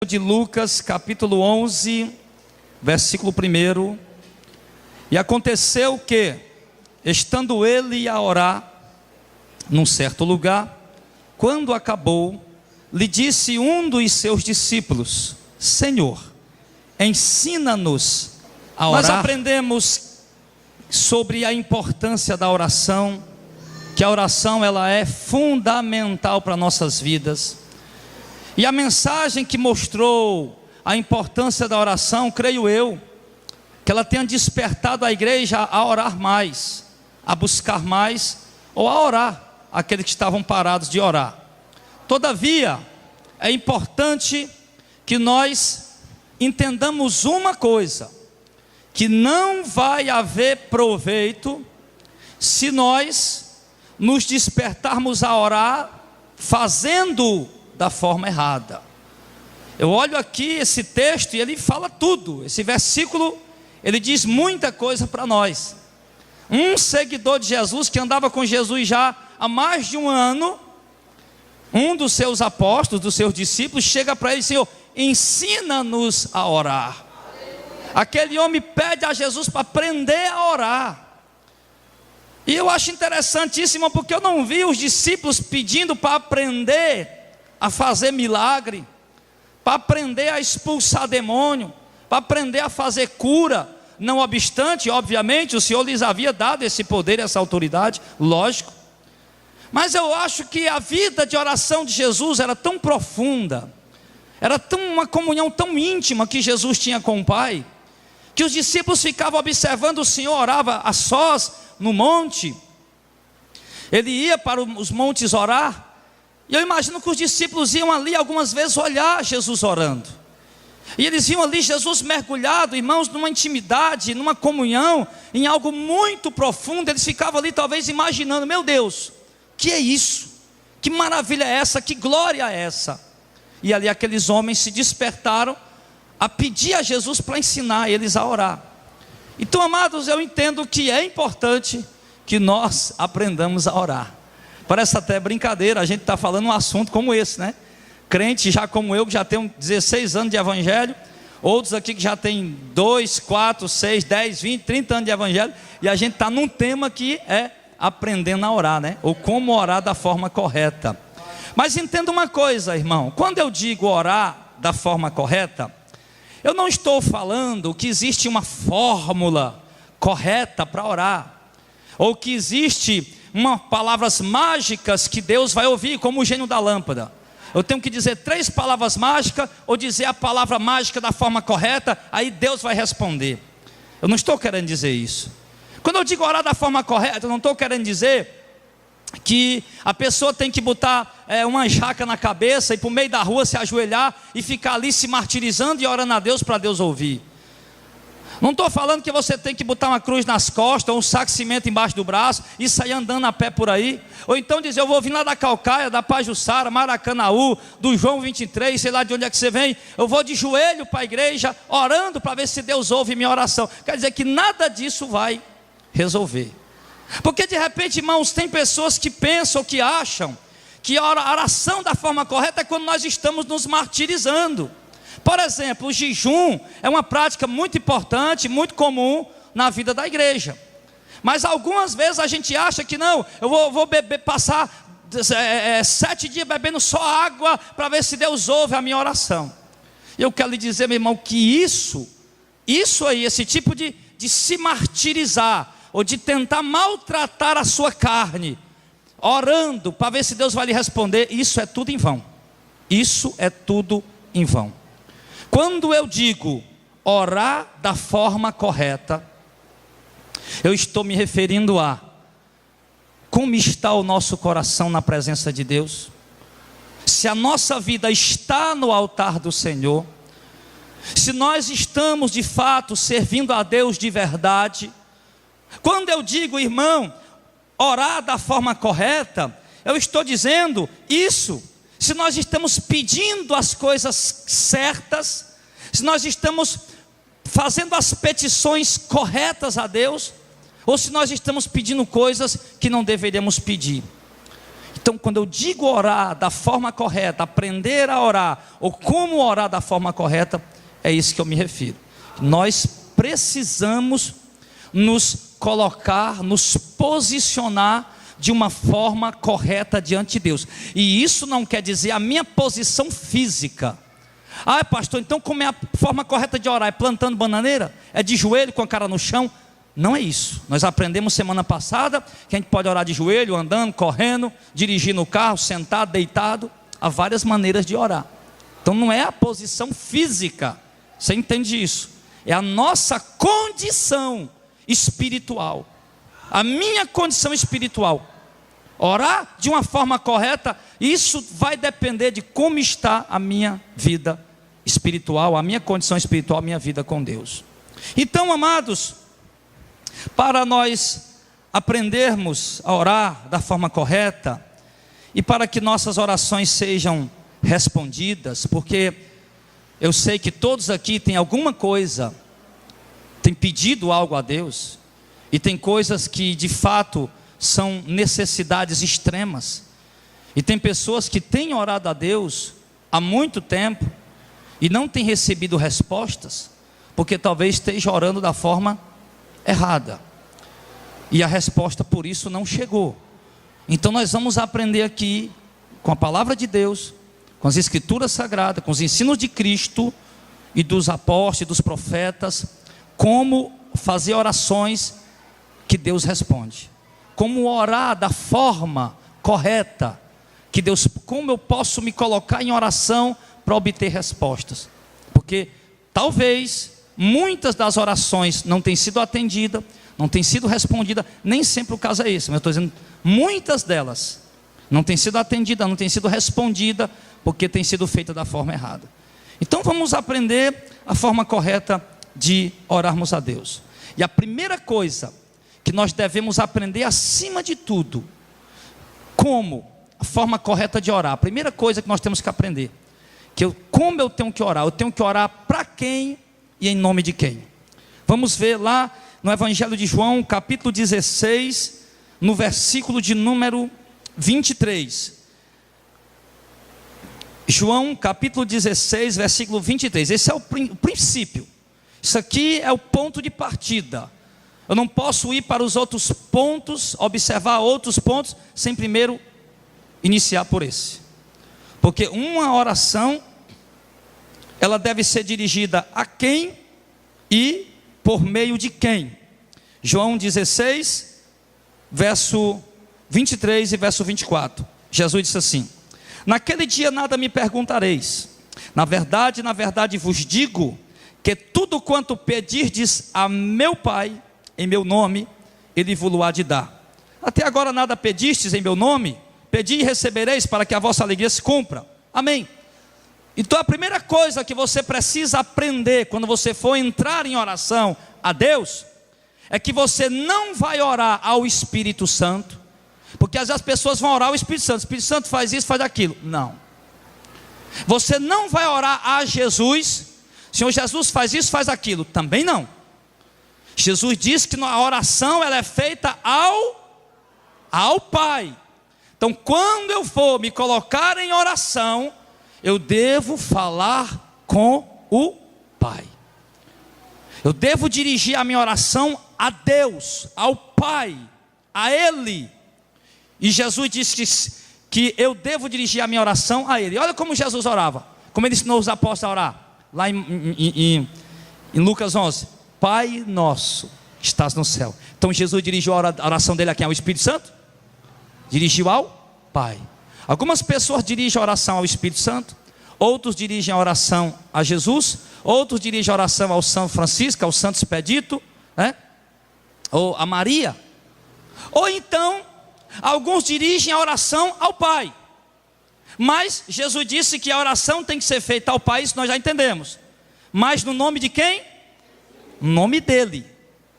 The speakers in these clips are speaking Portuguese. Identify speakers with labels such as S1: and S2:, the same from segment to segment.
S1: de Lucas, capítulo 11, versículo 1. E aconteceu que, estando ele a orar num certo lugar, quando acabou, lhe disse um dos seus discípulos: Senhor, ensina-nos a orar. Nós aprendemos sobre a importância da oração, que a oração ela é fundamental para nossas vidas. E a mensagem que mostrou a importância da oração, creio eu, que ela tenha despertado a igreja a orar mais, a buscar mais, ou a orar, aqueles que estavam parados de orar. Todavia, é importante que nós entendamos uma coisa, que não vai haver proveito se nós nos despertarmos a orar fazendo da forma errada. Eu olho aqui esse texto e ele fala tudo. Esse versículo, ele diz muita coisa para nós. Um seguidor de Jesus, que andava com Jesus já há mais de um ano, um dos seus apóstolos, dos seus discípulos, chega para ele e diz: Senhor, ensina-nos a orar. Aquele homem pede a Jesus para aprender a orar. E eu acho interessantíssimo, porque eu não vi os discípulos pedindo para aprender a fazer milagre, para aprender a expulsar demônio, para aprender a fazer cura. Não obstante, obviamente, o Senhor lhes havia dado esse poder, essa autoridade, lógico. Mas eu acho que a vida de oração de Jesus era tão profunda, era uma comunhão tão íntima que Jesus tinha com o Pai, que os discípulos ficavam observando o Senhor, orava a sós no monte. Ele ia para os montes orar, e eu imagino que os discípulos iam ali algumas vezes olhar Jesus orando, e eles viam ali Jesus mergulhado, irmãos, numa intimidade, numa comunhão, em algo muito profundo. Eles ficavam ali talvez imaginando: meu Deus, que é isso? Que maravilha é essa? Que glória é essa? E ali aqueles homens se despertaram a pedir a Jesus para ensinar eles a orar. Então, amados, eu entendo que é importante que nós aprendamos a orar. Parece até brincadeira, a gente está falando um assunto como esse, né? Crente já como eu, que já tem 16 anos de evangelho, outros aqui que já tem 2, 4, 6, 10, 20, 30 anos de evangelho, e a gente está num tema que é aprendendo a orar, né? Ou como orar da forma correta. Mas entenda uma coisa, irmão, quando eu digo orar da forma correta, eu não estou falando que existe uma fórmula correta para orar, ou que existe palavras mágicas que Deus vai ouvir, como o gênio da lâmpada. Eu tenho que dizer 3 palavras mágicas, ou dizer a palavra mágica da forma correta, aí Deus vai responder. Eu não estou querendo dizer isso. Quando eu digo orar da forma correta, eu não estou querendo dizer que a pessoa tem que botar uma jaca na cabeça e por meio da rua se ajoelhar e ficar ali se martirizando e orando a Deus para Deus ouvir. Não estou falando que você tem que botar uma cruz nas costas, ou um saco de cimento embaixo do braço e sair andando a pé por aí. Ou então dizer: eu vou vir lá da Calcaia, da Pajuçara, Maracanaú, do João 23, sei lá de onde é que você vem. Eu vou de joelho para a igreja, orando para ver se Deus ouve minha oração. Quer dizer que nada disso vai resolver. Porque de repente, irmãos, tem pessoas que pensam, que acham que a oração da forma correta é quando nós estamos nos martirizando. Por exemplo, o jejum é uma prática muito importante, muito comum na vida da igreja. Mas algumas vezes a gente acha que não, eu vou passar 7 dias bebendo só água para ver se Deus ouve a minha oração. E eu quero lhe dizer, meu irmão, que isso aí, esse tipo de se martirizar, ou de tentar maltratar a sua carne, orando para ver se Deus vai lhe responder, isso é tudo em vão. Isso é tudo em vão. Quando eu digo orar da forma correta, eu estou me referindo a como está o nosso coração na presença de Deus, se a nossa vida está no altar do Senhor, se nós estamos de fato servindo a Deus de verdade. Quando eu digo, irmão, orar da forma correta, eu estou dizendo isso, se nós estamos pedindo as coisas certas, se nós estamos fazendo as petições corretas a Deus, ou se nós estamos pedindo coisas que não deveríamos pedir. Então, quando eu digo orar da forma correta, aprender a orar, ou como orar da forma correta, é isso que eu me refiro. Nós precisamos nos colocar, nos posicionar de uma forma correta diante de Deus. E isso não quer dizer a minha posição física. Ah, pastor, então como é a forma correta de orar? É plantando bananeira? É de joelho com a cara no chão? Não é isso. Nós aprendemos semana passada que a gente pode orar de joelho, andando, correndo, dirigindo o carro, sentado, deitado. Há várias maneiras de orar. Então não é a posição física. Você entende isso? É a nossa condição espiritual. A minha condição espiritual. Orar de uma forma correta, isso vai depender de como está a minha vida espiritual, a minha condição espiritual, a minha vida com Deus. Então, amados, para nós aprendermos a orar da forma correta e para que nossas orações sejam respondidas, porque eu sei que todos aqui têm alguma coisa, têm pedido algo a Deus, e tem coisas que de fato são necessidades extremas, e tem pessoas que têm orado a Deus há muito tempo e não têm recebido respostas, porque talvez esteja orando da forma errada, e a resposta por isso não chegou. Então nós vamos aprender aqui, com a palavra de Deus, com as escrituras sagradas, com os ensinos de Cristo e dos apóstolos e dos profetas, como fazer orações que Deus responde, como orar da forma correta, que Deus, como eu posso me colocar em oração para obter respostas, porque talvez muitas das orações não tenham sido atendidas, não tenham sido respondidas, nem sempre o caso é esse, mas eu estou dizendo, muitas delas não têm sido atendidas, não têm sido respondidas, porque têm sido feitas da forma errada. Então vamos aprender a forma correta de orarmos a Deus. E a primeira coisa que nós devemos aprender acima de tudo, como a forma correta de orar, a primeira coisa que nós temos que aprender, como eu tenho que orar para quem e em nome de quem. Vamos ver lá no Evangelho de João, capítulo 16, no versículo de número 23. João capítulo 16, versículo 23. Esse é o princípio. Isso aqui é o ponto de partida. Eu não posso ir para os outros pontos, observar outros pontos, sem primeiro iniciar por esse. Porque uma oração, ela deve ser dirigida a quem e por meio de quem. João 16, verso 23 e verso 24. Jesus disse assim: naquele dia nada me perguntareis. Na verdade vos digo, que tudo quanto pedirdes a meu Pai, em meu nome, Ele vos há de dar. Até agora nada pedistes em meu nome, pedi e recebereis, para que a vossa alegria se cumpra. Amém. Então a primeira coisa que você precisa aprender, quando você for entrar em oração a Deus, é que você não vai orar ao Espírito Santo, porque às vezes as pessoas vão orar ao Espírito Santo, o Espírito Santo faz isso, faz aquilo. Não. Você não vai orar a Jesus, Senhor Jesus faz isso, faz aquilo. Também não. Jesus disse que a oração ela é feita ao Pai. Então quando eu for me colocar em oração, eu devo falar com o Pai. Eu devo dirigir a minha oração a Deus, ao Pai, a Ele. E Jesus disse que eu devo dirigir a minha oração a Ele. Olha como Jesus orava, como Ele ensinou os apóstolos a orar, lá em Lucas 11. Pai nosso, que estás no céu. Então Jesus dirigiu a oração dele a quem? Ao Espírito Santo? Dirigiu ao Pai. Algumas pessoas dirigem a oração ao Espírito Santo, outros dirigem a oração a Jesus, outros dirigem a oração ao São Francisco, ao Santo Expedito, né? Ou a Maria. Ou então alguns dirigem a oração ao Pai. Mas Jesus disse que a oração tem que ser feita ao Pai, isso nós já entendemos. Mas no nome de quem? No nome dele,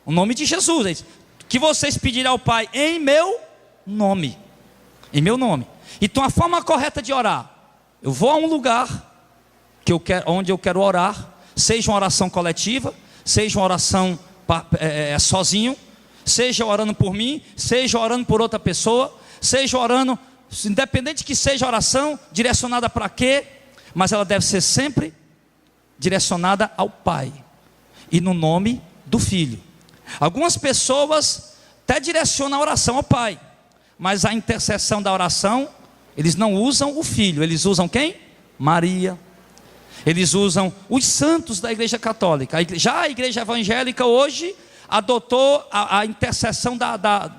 S1: o nome de Jesus. Que vocês pedirem ao Pai em meu nome. Em meu nome. Então a forma correta de orar, eu vou a um lugar onde eu quero orar, seja uma oração coletiva, seja uma oração sozinho, seja orando por mim, seja orando por outra pessoa, seja orando independente que seja oração, direcionada para quê? Mas ela deve ser sempre direcionada ao Pai e no nome do Filho. Algumas pessoas até direcionam a oração ao Pai, mas a intercessão da oração, eles não usam o Filho, eles usam quem? Maria. Eles usam os santos da Igreja Católica. Já a Igreja Evangélica hoje adotou a intercessão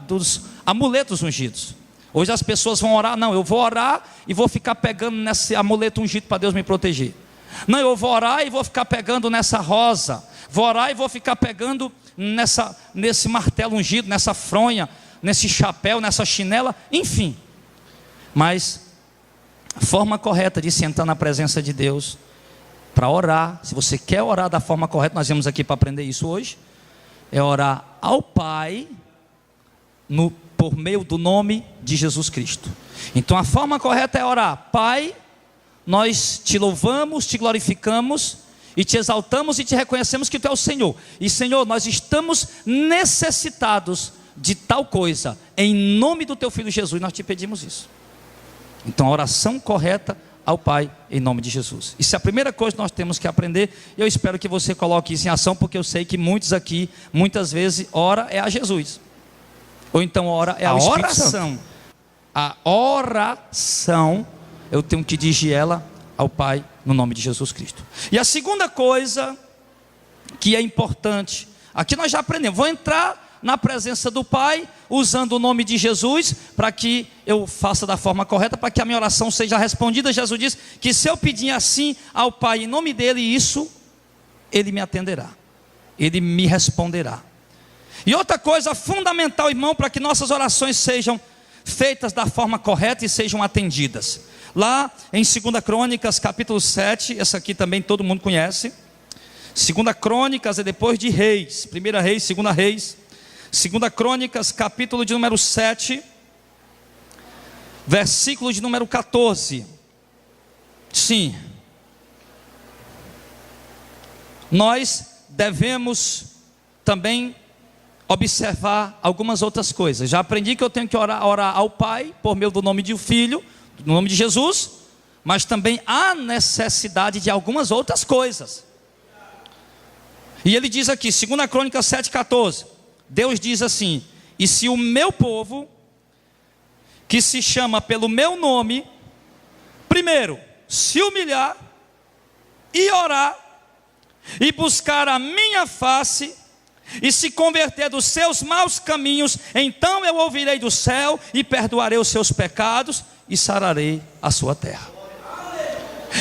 S1: dos amuletos ungidos. Hoje as pessoas vão orar, não, eu vou orar e vou ficar pegando nesse amuleto ungido para Deus me proteger. Não, eu vou orar e vou ficar pegando nessa rosa. Vou orar e vou ficar pegando nesse martelo ungido, nessa fronha, nesse chapéu, nessa chinela, enfim. Mas a forma correta de sentar na presença de Deus para orar, se você quer orar da forma correta, nós viemos aqui para aprender isso hoje, é orar ao Pai por meio do nome de Jesus Cristo. Então a forma correta é orar: Pai, nós te louvamos, te glorificamos e te exaltamos e te reconhecemos que tu é o Senhor. E Senhor, nós estamos necessitados de tal coisa, em nome do teu Filho Jesus, nós te pedimos isso. Então a oração correta ao Pai em nome de Jesus. Isso é a primeira coisa que nós temos que aprender. Eu espero que você coloque isso em ação, porque eu sei que muitos aqui, muitas vezes, ora é a Jesus, ou então ora é ao Espírito Santo. A oração, eu tenho que dirigir ela ao Pai no nome de Jesus Cristo. E a segunda coisa que é importante, aqui nós já aprendemos, vou entrar na presença do Pai, usando o nome de Jesus, para que eu faça da forma correta, para que a minha oração seja respondida. Jesus diz que se eu pedir assim ao Pai em nome dele, isso, ele me atenderá, ele me responderá. E outra coisa fundamental, irmão, para que nossas orações sejam feitas da forma correta e sejam atendidas, lá em 2 Crônicas capítulo 7, essa aqui também todo mundo conhece. 2 Crônicas é depois de Reis, 1 Reis, 2 Reis. 2 Crônicas, capítulo de número 7, versículo de número 14. Sim, nós devemos também observar algumas outras coisas. Já aprendi que eu tenho que orar ao Pai, por meio do nome do Filho, no nome de Jesus, mas também há necessidade de algumas outras coisas. E ele diz aqui, 2 Crônicas 7,14, Deus diz assim: e se o meu povo, que se chama pelo meu nome, primeiro se humilhar e orar e buscar a minha face e se converter dos seus maus caminhos, então eu ouvirei do céu e perdoarei os seus pecados e sararei a sua terra.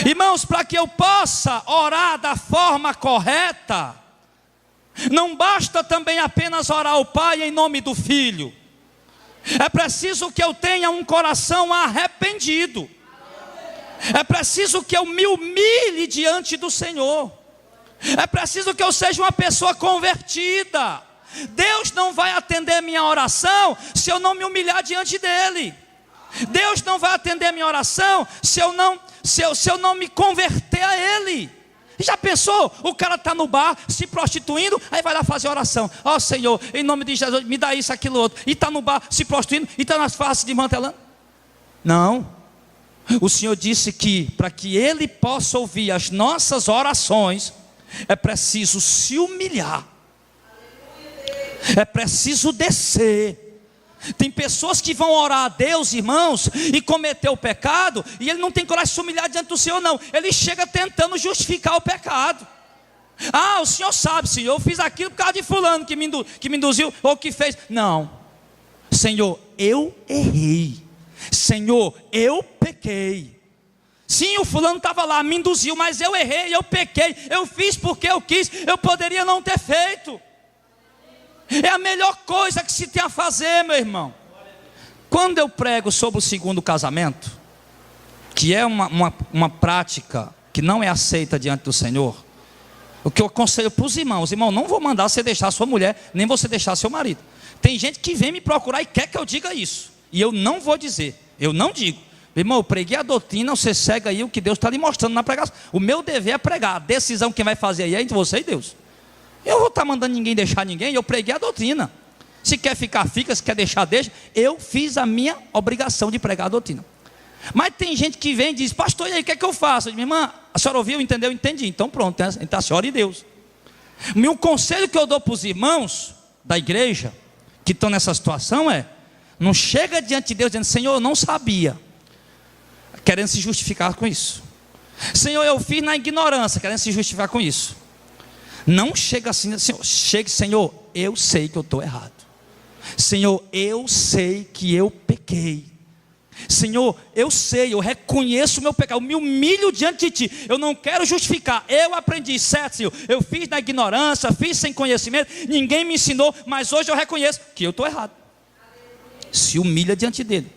S1: Irmãos, para que eu possa orar da forma correta, não basta também apenas orar ao Pai em nome do Filho. É preciso que eu tenha um coração arrependido. É preciso que eu me humilhe diante do Senhor. É preciso que eu seja uma pessoa convertida. Deus não vai atender minha oração se eu não me humilhar diante dEle. Deus não vai atender minha oração se eu não me converter a Ele. Já pensou? O cara está no bar se prostituindo, aí vai lá fazer oração: ó Senhor, em nome de Jesus, me dá isso, aquilo, outro. E está no bar se prostituindo e está nas faces desmantelando. Não. O Senhor disse que para que Ele possa ouvir as nossas orações, é preciso se humilhar, é preciso descer. Tem pessoas que vão orar a Deus, irmãos, e cometer o pecado, e ele não tem coragem de se humilhar diante do Senhor, não. Ele chega tentando justificar o pecado. Ah, o Senhor sabe, Senhor, eu fiz aquilo por causa de fulano que me induziu, ou que fez. Não. Senhor, eu errei. Senhor, eu pequei. Sim, o fulano estava lá, me induziu, mas eu errei, eu pequei. Eu fiz porque eu quis, eu poderia não ter feito. É a melhor coisa que se tem a fazer, meu irmão. Quando eu prego sobre o segundo casamento, que é uma prática que não é aceita diante do Senhor, o que eu aconselho para os irmãos: irmão, não vou mandar você deixar sua mulher, nem você deixar seu marido. Tem gente que vem me procurar e quer que eu diga isso, e eu não vou dizer, eu não digo. Irmão, eu preguei a doutrina, você segue aí o que Deus está lhe mostrando na pregação. O meu dever é pregar, a decisão quem vai fazer aí é entre você e Deus. Eu vou estar mandando ninguém deixar ninguém, eu preguei a doutrina. Se quer ficar, fica, se quer deixar, deixa. Eu fiz a minha obrigação de pregar a doutrina. Mas tem gente que vem e diz: pastor, e aí, o que é que eu faço? Eu digo: minha irmã, a senhora ouviu, entendeu? Entendi. Então pronto, então a senhora e Deus. O conselho que eu dou para os irmãos da igreja que estão nessa situação é: não chega diante de Deus dizendo: Senhor, eu não sabia, querendo se justificar com isso. Senhor, eu fiz na ignorância, querendo se justificar com isso. Não chega assim, Senhor, chegue: Senhor, eu sei que eu estou errado. Senhor, eu sei que eu pequei. Senhor, eu sei, eu reconheço o meu pecado, eu me humilho diante de Ti, eu não quero justificar, eu aprendi, certo, Senhor, eu fiz na ignorância, fiz sem conhecimento, ninguém me ensinou, mas hoje eu reconheço que eu estou errado. Se humilha diante dele,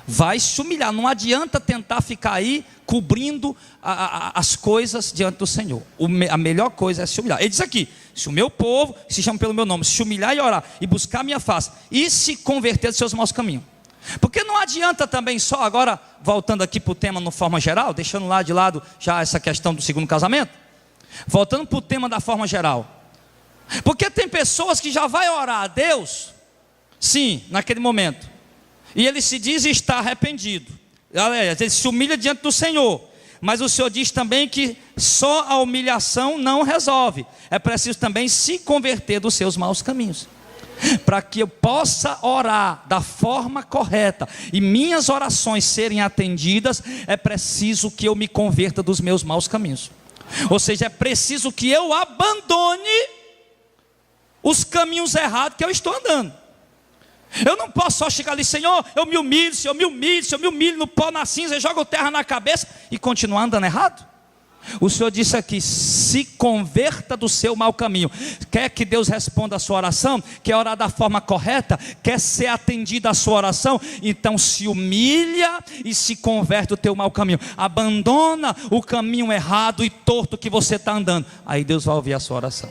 S1: vai se humilhar, não adianta tentar ficar aí cobrindo as coisas diante do Senhor. A melhor coisa é se humilhar. Ele diz aqui: se o meu povo, que se chama pelo meu nome, se humilhar e orar, e buscar a minha face, e se converter dos seus maus caminhos. Porque não adianta também só, agora voltando aqui para o tema de forma geral, deixando lá de lado já essa questão do segundo casamento, voltando para o tema da forma geral, porque tem pessoas que já vai orar a Deus, sim, naquele momento, e ele se diz estar arrependido, ele se humilha diante do Senhor, mas o Senhor diz também que só a humilhação não resolve, é preciso também se converter dos seus maus caminhos. Para que eu possa orar da forma correta e minhas orações serem atendidas, é preciso que eu me converta dos meus maus caminhos. Ou seja, é preciso que eu abandone os caminhos errados que eu estou andando. Eu não posso só chegar ali: Senhor, eu me humilho, Senhor, eu me humilho no pó, na cinza, eu jogo terra na cabeça e continuar andando errado. O Senhor disse aqui: se converta do seu mau caminho. Quer que Deus responda a sua oração? Quer orar da forma correta? Quer ser atendida a sua oração? Então se humilha e se converte do teu mau caminho. Abandona o caminho errado e torto que você está andando. Aí Deus vai ouvir a sua oração.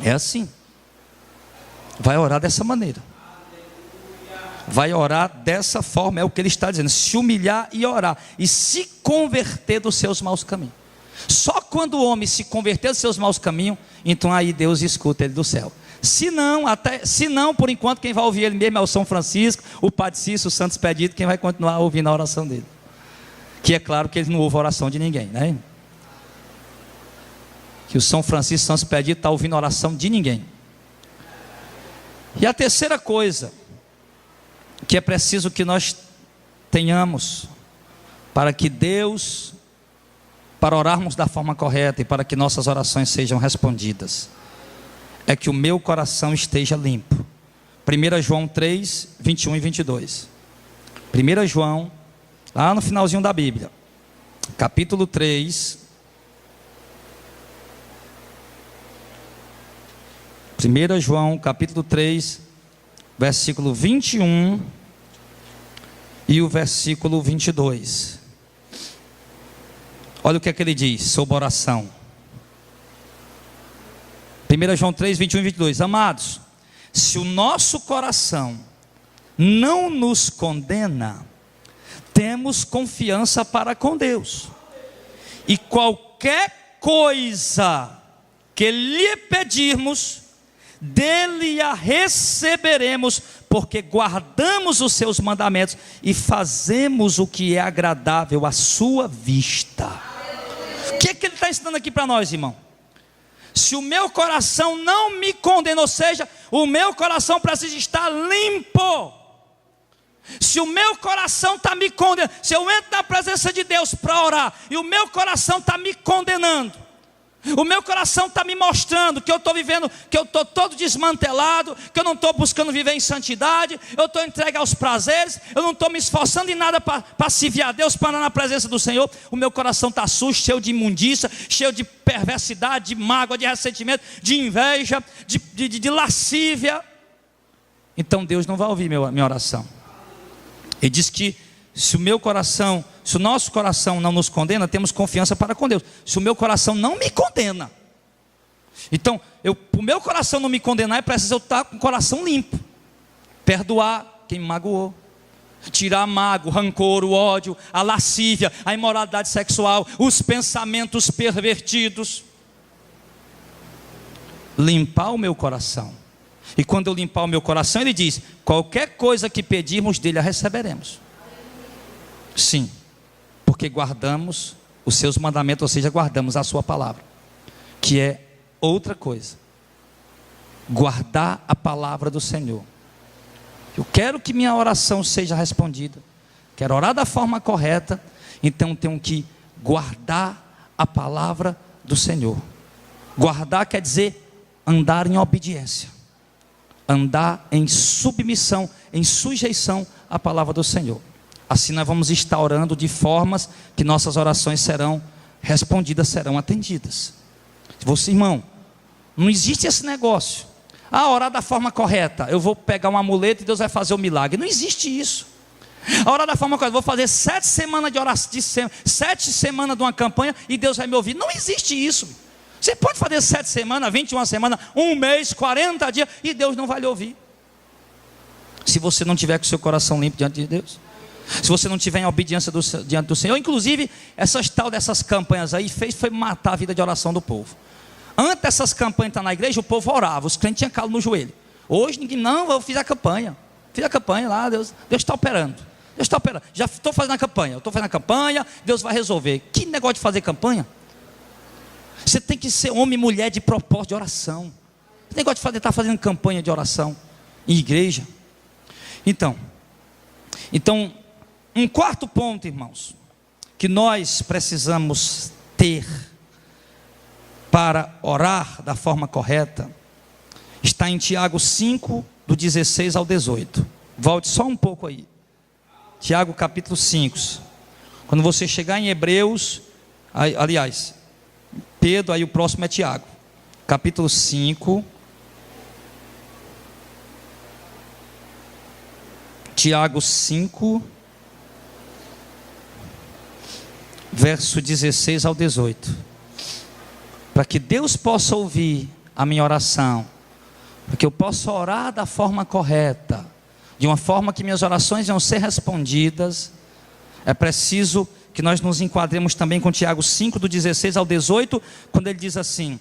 S1: É assim. Vai orar dessa maneira. Vai orar dessa forma, é o que ele está dizendo: se humilhar e orar, e se converter dos seus maus caminhos. Só quando o homem se converter dos seus maus caminhos, então aí Deus escuta ele do céu. Se não, por enquanto, quem vai ouvir ele mesmo é o São Francisco, o Padre Cícero, o Santo Expedito, quem vai continuar ouvindo a oração dele. Que é claro que ele não ouve a oração de ninguém, né? Que o São Francisco, Santo Expedito, está ouvindo a oração de ninguém. E a terceira coisa que é preciso que nós tenhamos para que Deus, para orarmos da forma correta e para que nossas orações sejam respondidas, é que o meu coração esteja limpo. 1 João 3, 21 e 22. 1 João, lá no finalzinho da Bíblia, capítulo 3, 1 João, capítulo 3, versículo 21 e o versículo 22. Olha o que é que ele diz sobre oração. 1 João 3, 21 e 22. Amados, se o nosso coração não nos condena, temos confiança para com Deus, e qualquer coisa que lhe pedirmos, dele a receberemos, porque guardamos os seus mandamentos e fazemos o que é agradável à sua vista. O que é que ele está ensinando aqui para nós, irmão? Se o meu coração não me condena, ou seja, o meu coração precisa estar limpo. Se o meu coração está me condenando, se eu entro na presença de Deus para orar e o meu coração está me condenando, o meu coração está me mostrando que eu estou vivendo, que eu estou todo desmantelado, que eu não estou buscando viver em santidade, eu estou entregue aos prazeres, eu não estou me esforçando em nada para servir a Deus, para andar na presença do Senhor. O meu coração está sujo, cheio de imundícia, cheio de perversidade, de mágoa, de ressentimento, de inveja, de lascívia. Então Deus não vai ouvir minha oração. Ele diz que se o nosso coração não nos condena, temos confiança para com Deus. Se o meu coração não me condena, então, o meu coração não me condenar, é preciso eu estar com o coração limpo, perdoar quem me magoou, tirar a mágoa, o rancor, o ódio, a lascívia, a imoralidade sexual, os pensamentos pervertidos, limpar o meu coração. E quando eu limpar o meu coração, ele diz: qualquer coisa que pedirmos dele, a receberemos. Sim, porque guardamos os seus mandamentos, ou seja, guardamos a sua palavra, que é outra coisa. Guardar a palavra do Senhor. Eu quero que minha oração seja respondida, quero orar da forma correta, então tenho que guardar a palavra do Senhor. Guardar quer dizer andar em obediência, andar em submissão, em sujeição à palavra do Senhor. Assim nós vamos estar orando de formas que nossas orações serão respondidas, serão atendidas. Você, irmão, não existe esse negócio. Orar da forma correta, eu vou pegar um amuleto e Deus vai fazer o milagre. Não existe isso. Orar da forma correta, vou fazer 7 semanas de oração, 7 semanas de uma campanha e Deus vai me ouvir. Não existe isso. Você pode fazer 7 semanas, 21 semanas, 1 mês, 40 dias e Deus não vai lhe ouvir. Se você não tiver com o seu coração limpo diante de Deus, se você não tiver em obediência diante do Senhor. Inclusive, dessas campanhas aí foi matar a vida de oração do povo. Antes dessas campanhas estar na igreja, o povo orava, os crentes tinham calo no joelho. Hoje ninguém, não, eu fiz a campanha lá, Deus está operando. Deus está operando. Já estou fazendo a campanha, Deus vai resolver. Que negócio de fazer campanha? Você tem que ser homem e mulher de propósito de oração. Esse negócio de estar fazendo campanha de oração em igreja. Então, um quarto ponto, irmãos, que nós precisamos ter para orar da forma correta, está em Tiago 5, do 16 ao 18. Volte só um pouco aí. Tiago capítulo 5. Quando você chegar em Hebreus, aliás, Pedro, aí o próximo é Tiago. Capítulo 5. Tiago 5, verso 16 ao 18. Para que Deus possa ouvir a minha oração, para que eu possa orar da forma correta, de uma forma que minhas orações vão ser respondidas, é preciso que nós nos enquadremos também com Tiago 5, do 16 ao 18, quando ele diz assim: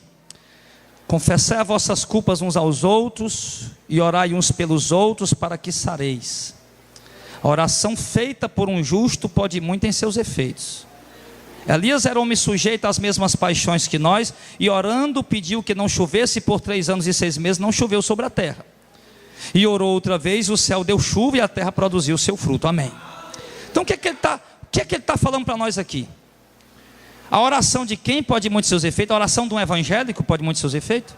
S1: confessai as vossas culpas uns aos outros, e orai uns pelos outros, para que sareis. A oração feita por um justo pode muito em seus efeitos. Elias era homem sujeito às mesmas paixões que nós, e orando pediu que não chovesse, por 3 anos e 6 meses não choveu sobre a terra. E orou outra vez, o céu deu chuva e a terra produziu o seu fruto. Amém. Então o que é que ele está falando para nós aqui? A oração de quem pode muito seus efeitos? A oração de um evangélico pode muito seus efeitos?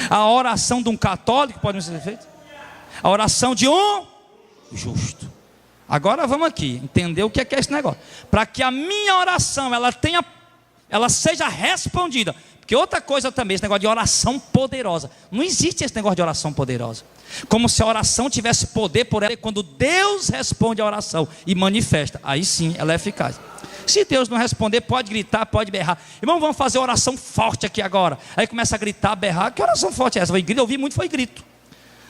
S1: A oração de um católico pode muito seus efeitos? A oração de um justo. Agora vamos aqui entender o que é esse negócio. Para que a minha oração ela seja respondida. Porque outra coisa também, esse negócio de oração poderosa. Não existe esse negócio de oração poderosa. Como se a oração tivesse poder por ela. Quando Deus responde a oração e manifesta, aí sim ela é eficaz. Se Deus não responder, pode gritar, pode berrar. Irmão, vamos fazer oração forte aqui agora. Aí começa a gritar, berrar. Que oração forte é essa? Eu ouvi muito, foi grito.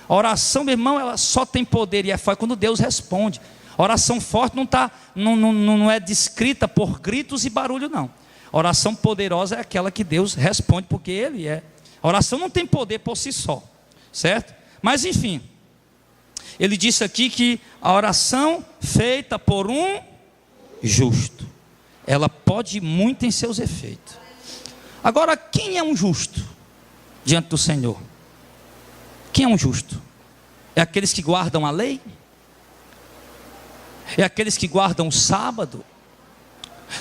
S1: A oração, meu irmão, ela só tem poder e é forte quando Deus responde. A oração forte não é descrita por gritos e barulho, não. A oração poderosa é aquela que Deus responde, porque Ele é. A oração não tem poder por si só, certo? Mas enfim, ele disse aqui que a oração feita por um justo, ela pode muito em seus efeitos. Agora, quem é um justo diante do Senhor? Quem é um justo? É aqueles que guardam a lei? É aqueles que guardam o sábado?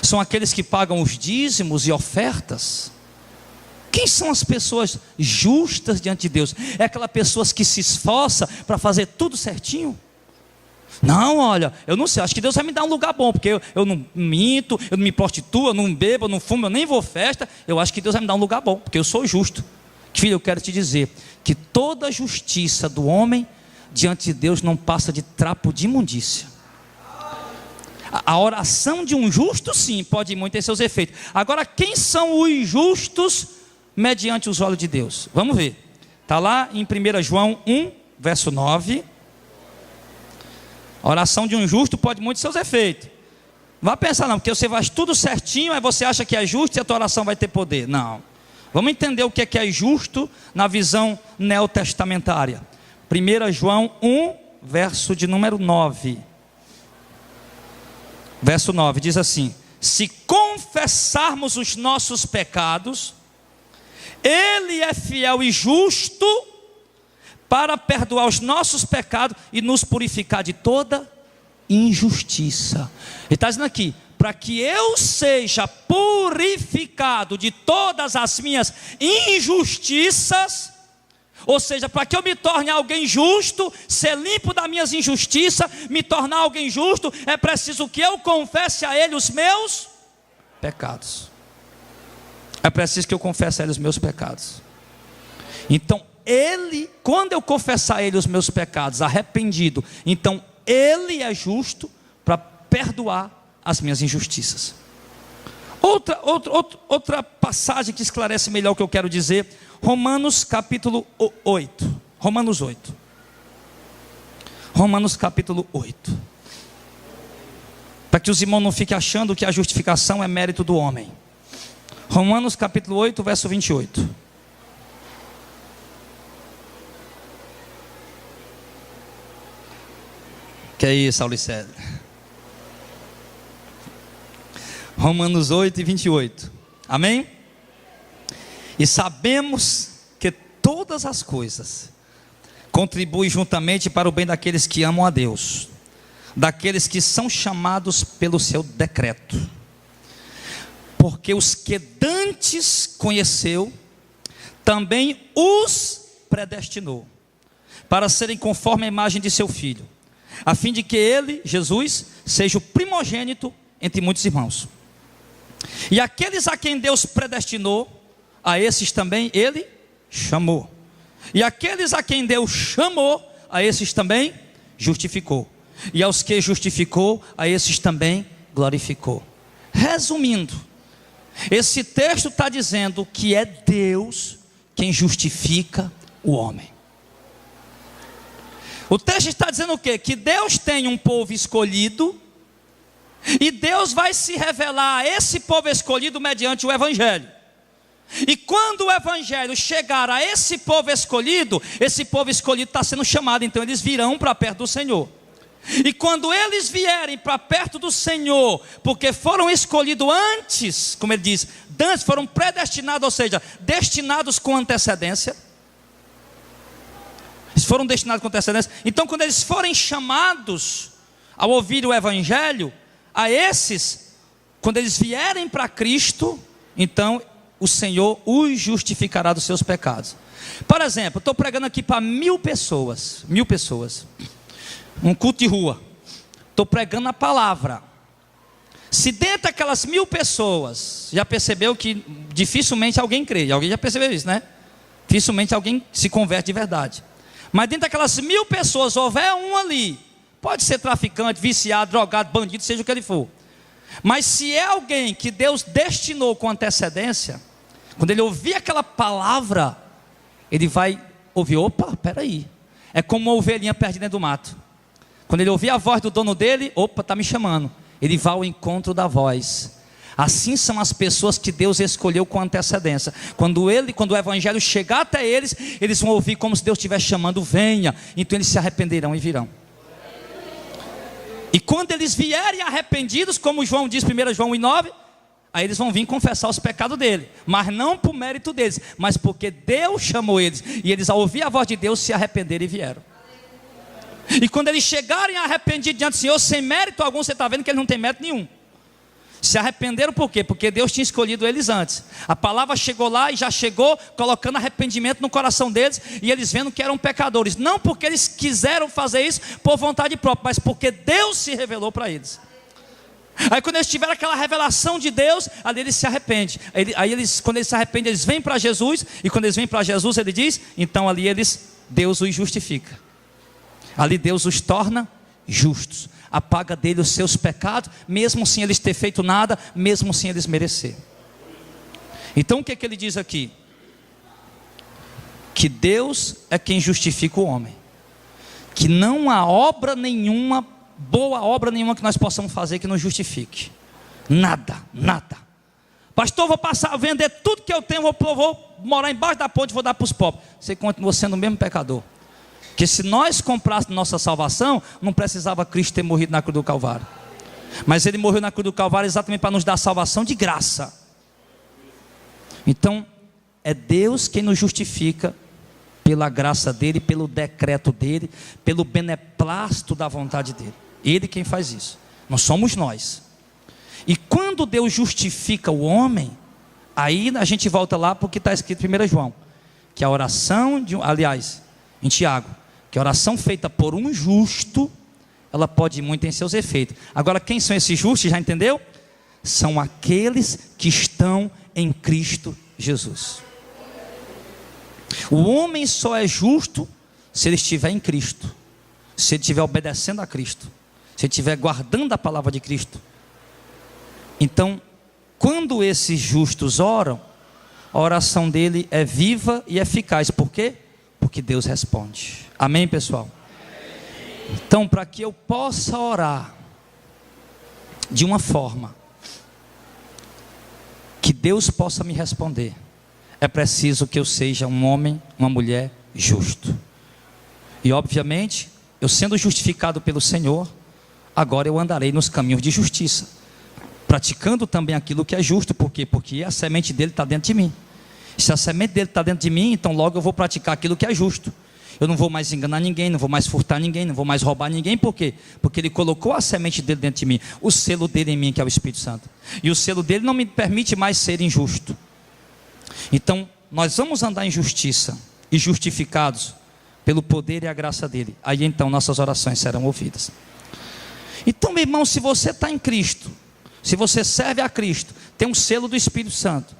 S1: São aqueles que pagam os dízimos e ofertas? Quem são as pessoas justas diante de Deus? É aquelas pessoas que se esforçam para fazer tudo certinho? Não, olha, eu não sei, acho que Deus vai me dar um lugar bom, porque eu não minto, eu não me prostituo, eu não bebo, eu não fumo, eu nem vou festa. Eu acho que Deus vai me dar um lugar bom, porque eu sou justo. Filho, eu quero te dizer que toda a justiça do homem diante de Deus não passa de trapo de imundícia. A oração de um justo, sim, pode muito ter seus efeitos. Agora, quem são os justos mediante os olhos de Deus? Vamos ver. Está lá em 1 João 1, verso 9. A oração de um justo pode muito ter seus efeitos. Não vai pensar não, porque você faz tudo certinho, aí você acha que é justo e a tua oração vai ter poder. Não. Vamos entender o que é justo na visão neotestamentária. 1 João 1, verso de número 9. Verso 9 diz assim: se confessarmos os nossos pecados, Ele é fiel e justo para perdoar os nossos pecados e nos purificar de toda injustiça. Ele está dizendo aqui, para que eu seja purificado de todas as minhas injustiças, ou seja, para que eu me torne alguém justo, ser limpo das minhas injustiças, me tornar alguém justo, é preciso que eu confesse a Ele os meus pecados. É preciso que eu confesse a Ele os meus pecados. Então, Ele, quando eu confessar a Ele os meus pecados, arrependido, então Ele é justo para perdoar as minhas injustiças. Outra passagem que esclarece melhor o que eu quero dizer, Romanos capítulo 8. Romanos 8. Romanos capítulo 8. Para que os irmãos não fiquem achando que a justificação é mérito do homem. Romanos capítulo 8, verso 28. Que é isso, Aulicélio? Romanos 8 e 28. Amém? E sabemos que todas as coisas contribuem juntamente para o bem daqueles que amam a Deus, daqueles que são chamados pelo seu decreto. Porque os que dantes conheceu, também os predestinou, para serem conforme a imagem de seu Filho, a fim de que ele, Jesus, seja o primogênito entre muitos irmãos. E aqueles a quem Deus predestinou, a esses também Ele chamou. E aqueles a quem Deus chamou, a esses também justificou. E aos que justificou, a esses também glorificou. Resumindo, esse texto está dizendo que é Deus quem justifica o homem. O texto está dizendo o quê? Que Deus tem um povo escolhido, e Deus vai se revelar a esse povo escolhido mediante o Evangelho. E quando o Evangelho chegar a esse povo escolhido está sendo chamado, então eles virão para perto do Senhor. E quando eles vierem para perto do Senhor, porque foram escolhidos antes, como ele diz, antes foram predestinados, ou seja, destinados com antecedência. Eles foram destinados com antecedência. Então quando eles forem chamados ao ouvir o Evangelho, a esses, quando eles vierem para Cristo, então o Senhor os justificará dos seus pecados. Por exemplo, estou pregando aqui para 1000 pessoas, um culto de rua, estou pregando a palavra. Se dentro daquelas 1000 pessoas, já percebeu que dificilmente alguém crê, alguém já percebeu isso, né? Dificilmente alguém se converte de verdade. Mas dentro daquelas 1000 pessoas, houver um ali, pode ser traficante, viciado, drogado, bandido, seja o que ele for. Mas se é alguém que Deus destinou com antecedência, quando ele ouvir aquela palavra, ele vai ouvir, opa, peraí. É como uma ovelhinha perdida dentro do mato. Quando ele ouvir a voz do dono dele, opa, está me chamando. Ele vai ao encontro da voz. Assim são as pessoas que Deus escolheu com antecedência. Quando o Evangelho chegar até eles, eles vão ouvir como se Deus estivesse chamando, venha. Então eles se arrependerão e virão. E quando eles vierem arrependidos, como João diz, 1 João 1,9, aí eles vão vir confessar os pecados dele, mas não por mérito deles, mas porque Deus chamou eles, e eles ao ouvir a voz de Deus se arrependeram e vieram. E quando eles chegarem arrependidos diante do Senhor, sem mérito algum, você está vendo que eles não têm mérito nenhum. Se arrependeram por quê? Porque Deus tinha escolhido eles antes. A palavra chegou lá e já chegou colocando arrependimento no coração deles, e eles vendo que eram pecadores, não porque eles quiseram fazer isso por vontade própria, mas porque Deus se revelou para eles. Aí quando eles tiveram aquela revelação de Deus, ali eles se arrependem. Quando eles se arrependem, eles vêm para Jesus, e quando eles vêm para Jesus, ele diz, então ali Deus os justifica. Ali Deus os torna justos, apaga dele os seus pecados, mesmo sem eles ter feito nada, mesmo sem eles merecer. Então o que é que ele diz aqui? Que Deus é quem justifica o homem, que não há obra nenhuma, boa obra nenhuma que nós possamos fazer que nos justifique, nada, Pastor, vou passar a vender tudo que eu tenho, vou morar embaixo da ponte, vou dar para os pobres. Você continua sendo o mesmo pecador. Que se nós comprássemos nossa salvação, não precisava Cristo ter morrido na cruz do Calvário. Mas Ele morreu na cruz do Calvário exatamente para nos dar salvação de graça. Então, é Deus quem nos justifica pela graça dEle, pelo decreto dEle, pelo beneplácito da vontade dEle. Ele quem faz isso, não somos nós. E quando Deus justifica o homem, aí a gente volta lá porque está escrito em 1 João, que a oração, em Tiago, que a oração feita por um justo, ela pode muito em seus efeitos. Agora, quem são esses justos, já entendeu? São aqueles que estão em Cristo Jesus. O homem só é justo se ele estiver em Cristo, se ele estiver obedecendo a Cristo, se ele estiver guardando a palavra de Cristo. Então, quando esses justos oram, a oração dele é viva e eficaz. Por quê? Porque Deus responde. Amém, pessoal? Então, para que eu possa orar de uma forma que Deus possa me responder, é preciso que eu seja um homem, uma mulher justo. E obviamente, eu sendo justificado pelo Senhor, agora eu andarei nos caminhos de justiça, praticando também aquilo que é justo. Por quê? Porque a semente dele está dentro de mim. Se a semente dele está dentro de mim, então logo eu vou praticar aquilo que é justo. Eu não vou mais enganar ninguém, não vou mais furtar ninguém, não vou mais roubar ninguém. Por quê? Porque ele colocou a semente dele dentro de mim, o selo dele em mim, que é o Espírito Santo. E o selo dele não me permite mais ser injusto. Então, nós vamos andar em justiça e justificados pelo poder e a graça dele. Aí então nossas orações serão ouvidas. Então, meu irmão, se você está em Cristo, se você serve a Cristo, tem um selo do Espírito Santo,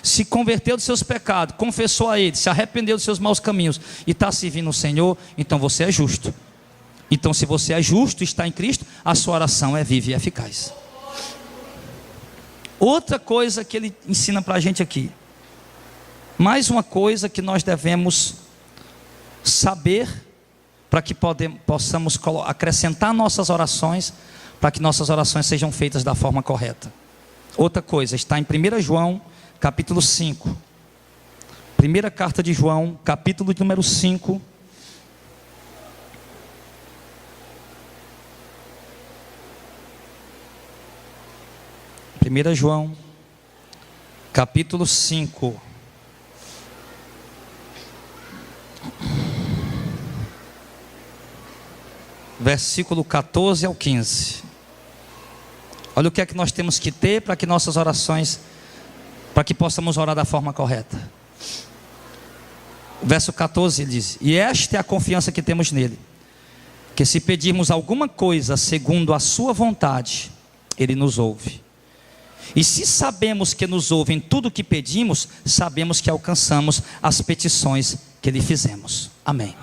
S1: se converteu dos seus pecados, confessou a Ele, se arrependeu dos seus maus caminhos e está servindo o Senhor, então você é justo. Então, se você é justo e está em Cristo, a sua oração é viva e eficaz. Outra coisa que ele ensina para a gente aqui, mais uma coisa que nós devemos saber, para que possamos acrescentar nossas orações, para que nossas orações sejam feitas da forma correta. Outra coisa, está em 1 João, capítulo 5. Primeira carta de João, capítulo número 5. Primeira João, capítulo 5. Versículo 14 ao 15. Olha o que é que nós temos que ter para que nossas orações, para que possamos orar da forma correta. Verso 14 ele diz: e esta é a confiança que temos nele, que se pedirmos alguma coisa segundo a sua vontade, ele nos ouve. E se sabemos que nos ouve em tudo o que pedimos, sabemos que alcançamos as petições que lhe fizemos. Amém.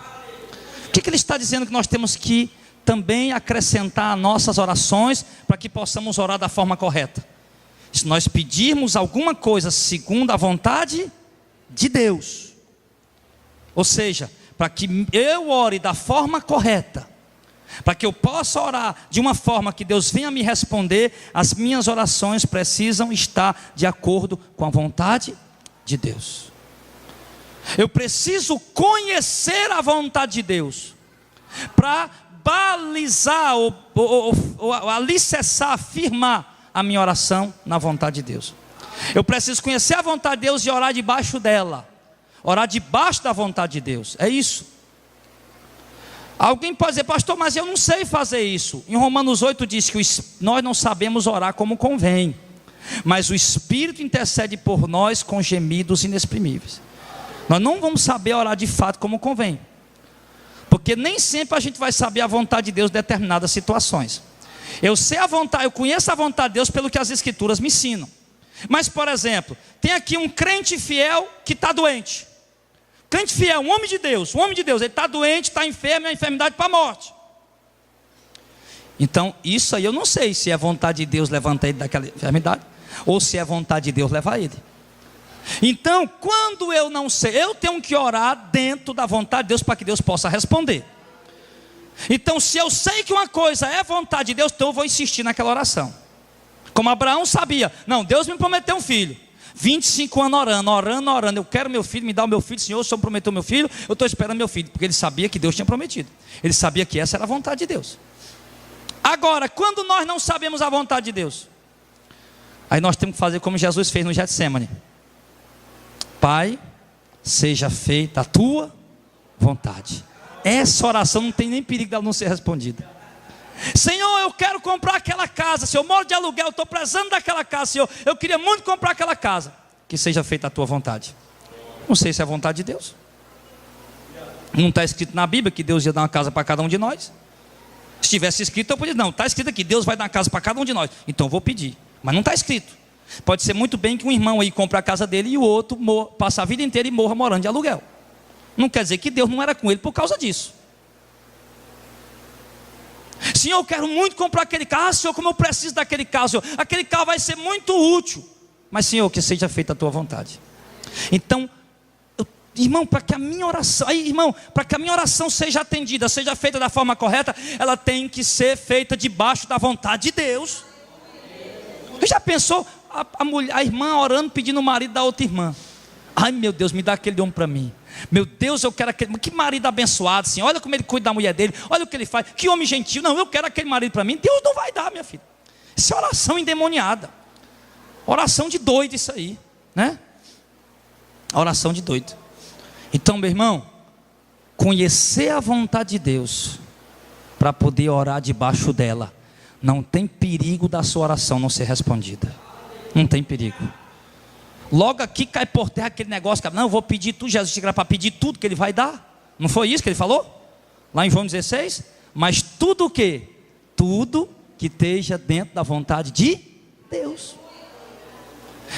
S1: O que ele está dizendo? Que nós temos que também acrescentar nossas orações para que possamos orar da forma correta. Se nós pedirmos alguma coisa segundo a vontade de Deus, ou seja, para que eu ore da forma correta, para que eu possa orar de uma forma que Deus venha me responder, as minhas orações precisam estar de acordo com a vontade de Deus. Eu preciso conhecer a vontade de Deus para balizar ou alicerçar, afirmar a minha oração na vontade de Deus. Eu preciso conhecer a vontade de Deus e orar debaixo dela, orar debaixo da vontade de Deus. É isso. Alguém pode dizer: pastor, mas eu não sei fazer isso. Em Romanos 8 diz que nós não sabemos orar como convém, mas o Espírito intercede por nós com gemidos inexprimíveis. Nós não vamos saber orar de fato como convém, porque nem sempre a gente vai saber a vontade de Deus em determinadas situações. Eu sei a vontade, eu conheço a vontade de Deus pelo que as Escrituras me ensinam. Mas, por exemplo, tem aqui um crente fiel que está doente. Crente fiel, um homem de Deus, ele está doente, está enfermo, é uma enfermidade para a morte. Então, isso aí eu não sei se é vontade de Deus levantar ele daquela enfermidade, ou se é vontade de Deus levar ele. Então, quando eu não sei, eu tenho que orar dentro da vontade de Deus para que Deus possa responder. Então, se eu sei que uma coisa é vontade de Deus, então eu vou insistir naquela oração. Como Abraão sabia, não, Deus me prometeu um filho. 25 anos orando, eu quero meu filho, me dá o meu filho, Senhor, o Senhor prometeu meu filho, eu estou esperando meu filho, porque ele sabia que Deus tinha prometido, ele sabia que essa era a vontade de Deus. Agora, quando nós não sabemos a vontade de Deus, aí nós temos que fazer como Jesus fez no Getsemane: Pai, seja feita a tua vontade. Essa oração não tem nem perigo dela não ser respondida. Senhor, eu quero comprar aquela casa, Senhor, eu moro de aluguel, eu estou precisando daquela casa, Senhor, eu queria muito comprar aquela casa. Que seja feita a tua vontade. Não sei se é a vontade de Deus. Não está escrito na Bíblia que Deus ia dar uma casa para cada um de nós. Se tivesse escrito, eu podia dizer, não, está escrito aqui, Deus vai dar uma casa para cada um de nós, então eu vou pedir. Mas não está escrito. Pode ser muito bem que um irmão aí compre a casa dele e o outro passe a vida inteira e morra morando de aluguel. Não quer dizer que Deus não era com ele por causa disso. Senhor, eu quero muito comprar aquele carro. Ah, Senhor, como eu preciso daquele carro, Senhor. Aquele carro vai ser muito útil. Mas, Senhor, que seja feita a tua vontade. Então, irmão, para que a minha oração, para que a minha oração seja atendida, seja feita da forma correta, ela tem que ser feita debaixo da vontade de Deus. Você já pensou a irmã orando, pedindo o marido da outra irmã? Ai, meu Deus, me dá aquele homem para mim. Meu Deus, eu quero aquele. Que marido abençoado, assim. Olha como ele cuida da mulher dele. Olha o que ele faz. Que homem gentil. Não, eu quero aquele marido para mim. Deus não vai dar, minha filha. Isso é oração endemoniada. Oração de doido, isso aí, né? Oração de doido. Então, meu irmão, conhecer a vontade de Deus para poder orar debaixo dela, não tem perigo da sua oração não ser respondida. Não tem perigo. Logo aqui cai por terra aquele negócio, não, eu vou pedir tudo, Jesus chega para pedir tudo que ele vai dar. Não foi isso que ele falou? Lá em João 16? Mas tudo o quê? Tudo que esteja dentro da vontade de Deus.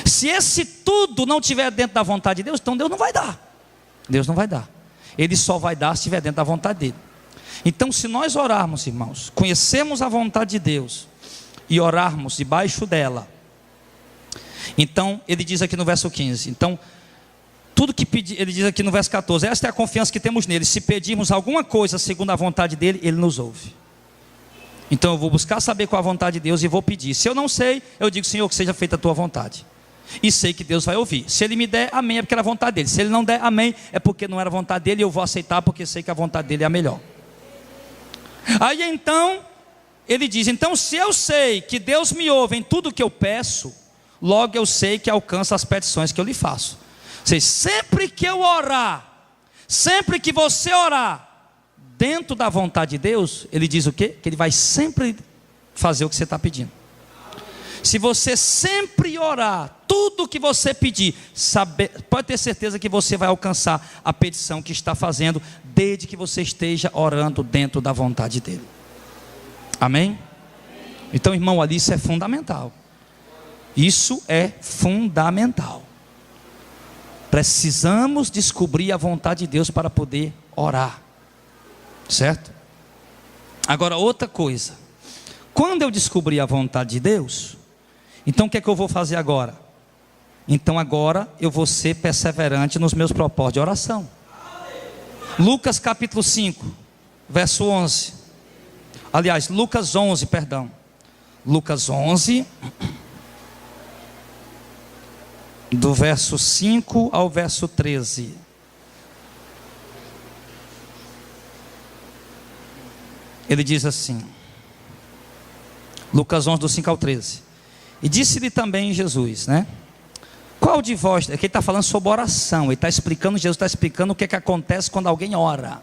S1: Se esse tudo não estiver dentro da vontade de Deus, então Deus não vai dar. Deus não vai dar. Ele só vai dar se estiver dentro da vontade dele. Então, se nós orarmos, irmãos, conhecermos a vontade de Deus e orarmos debaixo dela, então, ele diz aqui no verso 15, então, tudo que pedir, ele diz aqui no verso 14, esta é a confiança que temos nele, se pedirmos alguma coisa segundo a vontade dele, ele nos ouve. Então, eu vou buscar saber qual a vontade de Deus e vou pedir. Se eu não sei, eu digo, Senhor, que seja feita a tua vontade. E sei que Deus vai ouvir. Se ele me der, amém, é porque era a vontade dele. Se ele não der, amém, é porque não era a vontade dele, e eu vou aceitar porque sei que a vontade dele é a melhor. Aí então, ele diz, então se eu sei que Deus me ouve em tudo que eu peço, logo eu sei que alcança as petições que eu lhe faço. Ou seja, sempre que eu orar, sempre que você orar dentro da vontade de Deus, ele diz o quê? Que ele vai sempre fazer o que você está pedindo. Se você sempre orar, tudo que você pedir, pode ter certeza que você vai alcançar a petição que está fazendo, desde que você esteja orando dentro da vontade dele. Amém? Então, irmão, ali isso é fundamental. Isso é fundamental. Precisamos descobrir a vontade de Deus para poder orar. Certo? Agora, outra coisa. Quando eu descobrir a vontade de Deus, então o que é que eu vou fazer agora? Então agora eu vou ser perseverante nos meus propósitos de oração. Lucas capítulo 5, verso 11. Aliás, Lucas 11, perdão. Lucas 11, do verso 5 ao verso 13. Ele diz assim, Lucas 11, do 5 ao 13. E disse-lhe também Jesus, né? Qual de vós, aqui ele está falando sobre oração, ele está explicando, Jesus está explicando o que é que acontece quando alguém ora.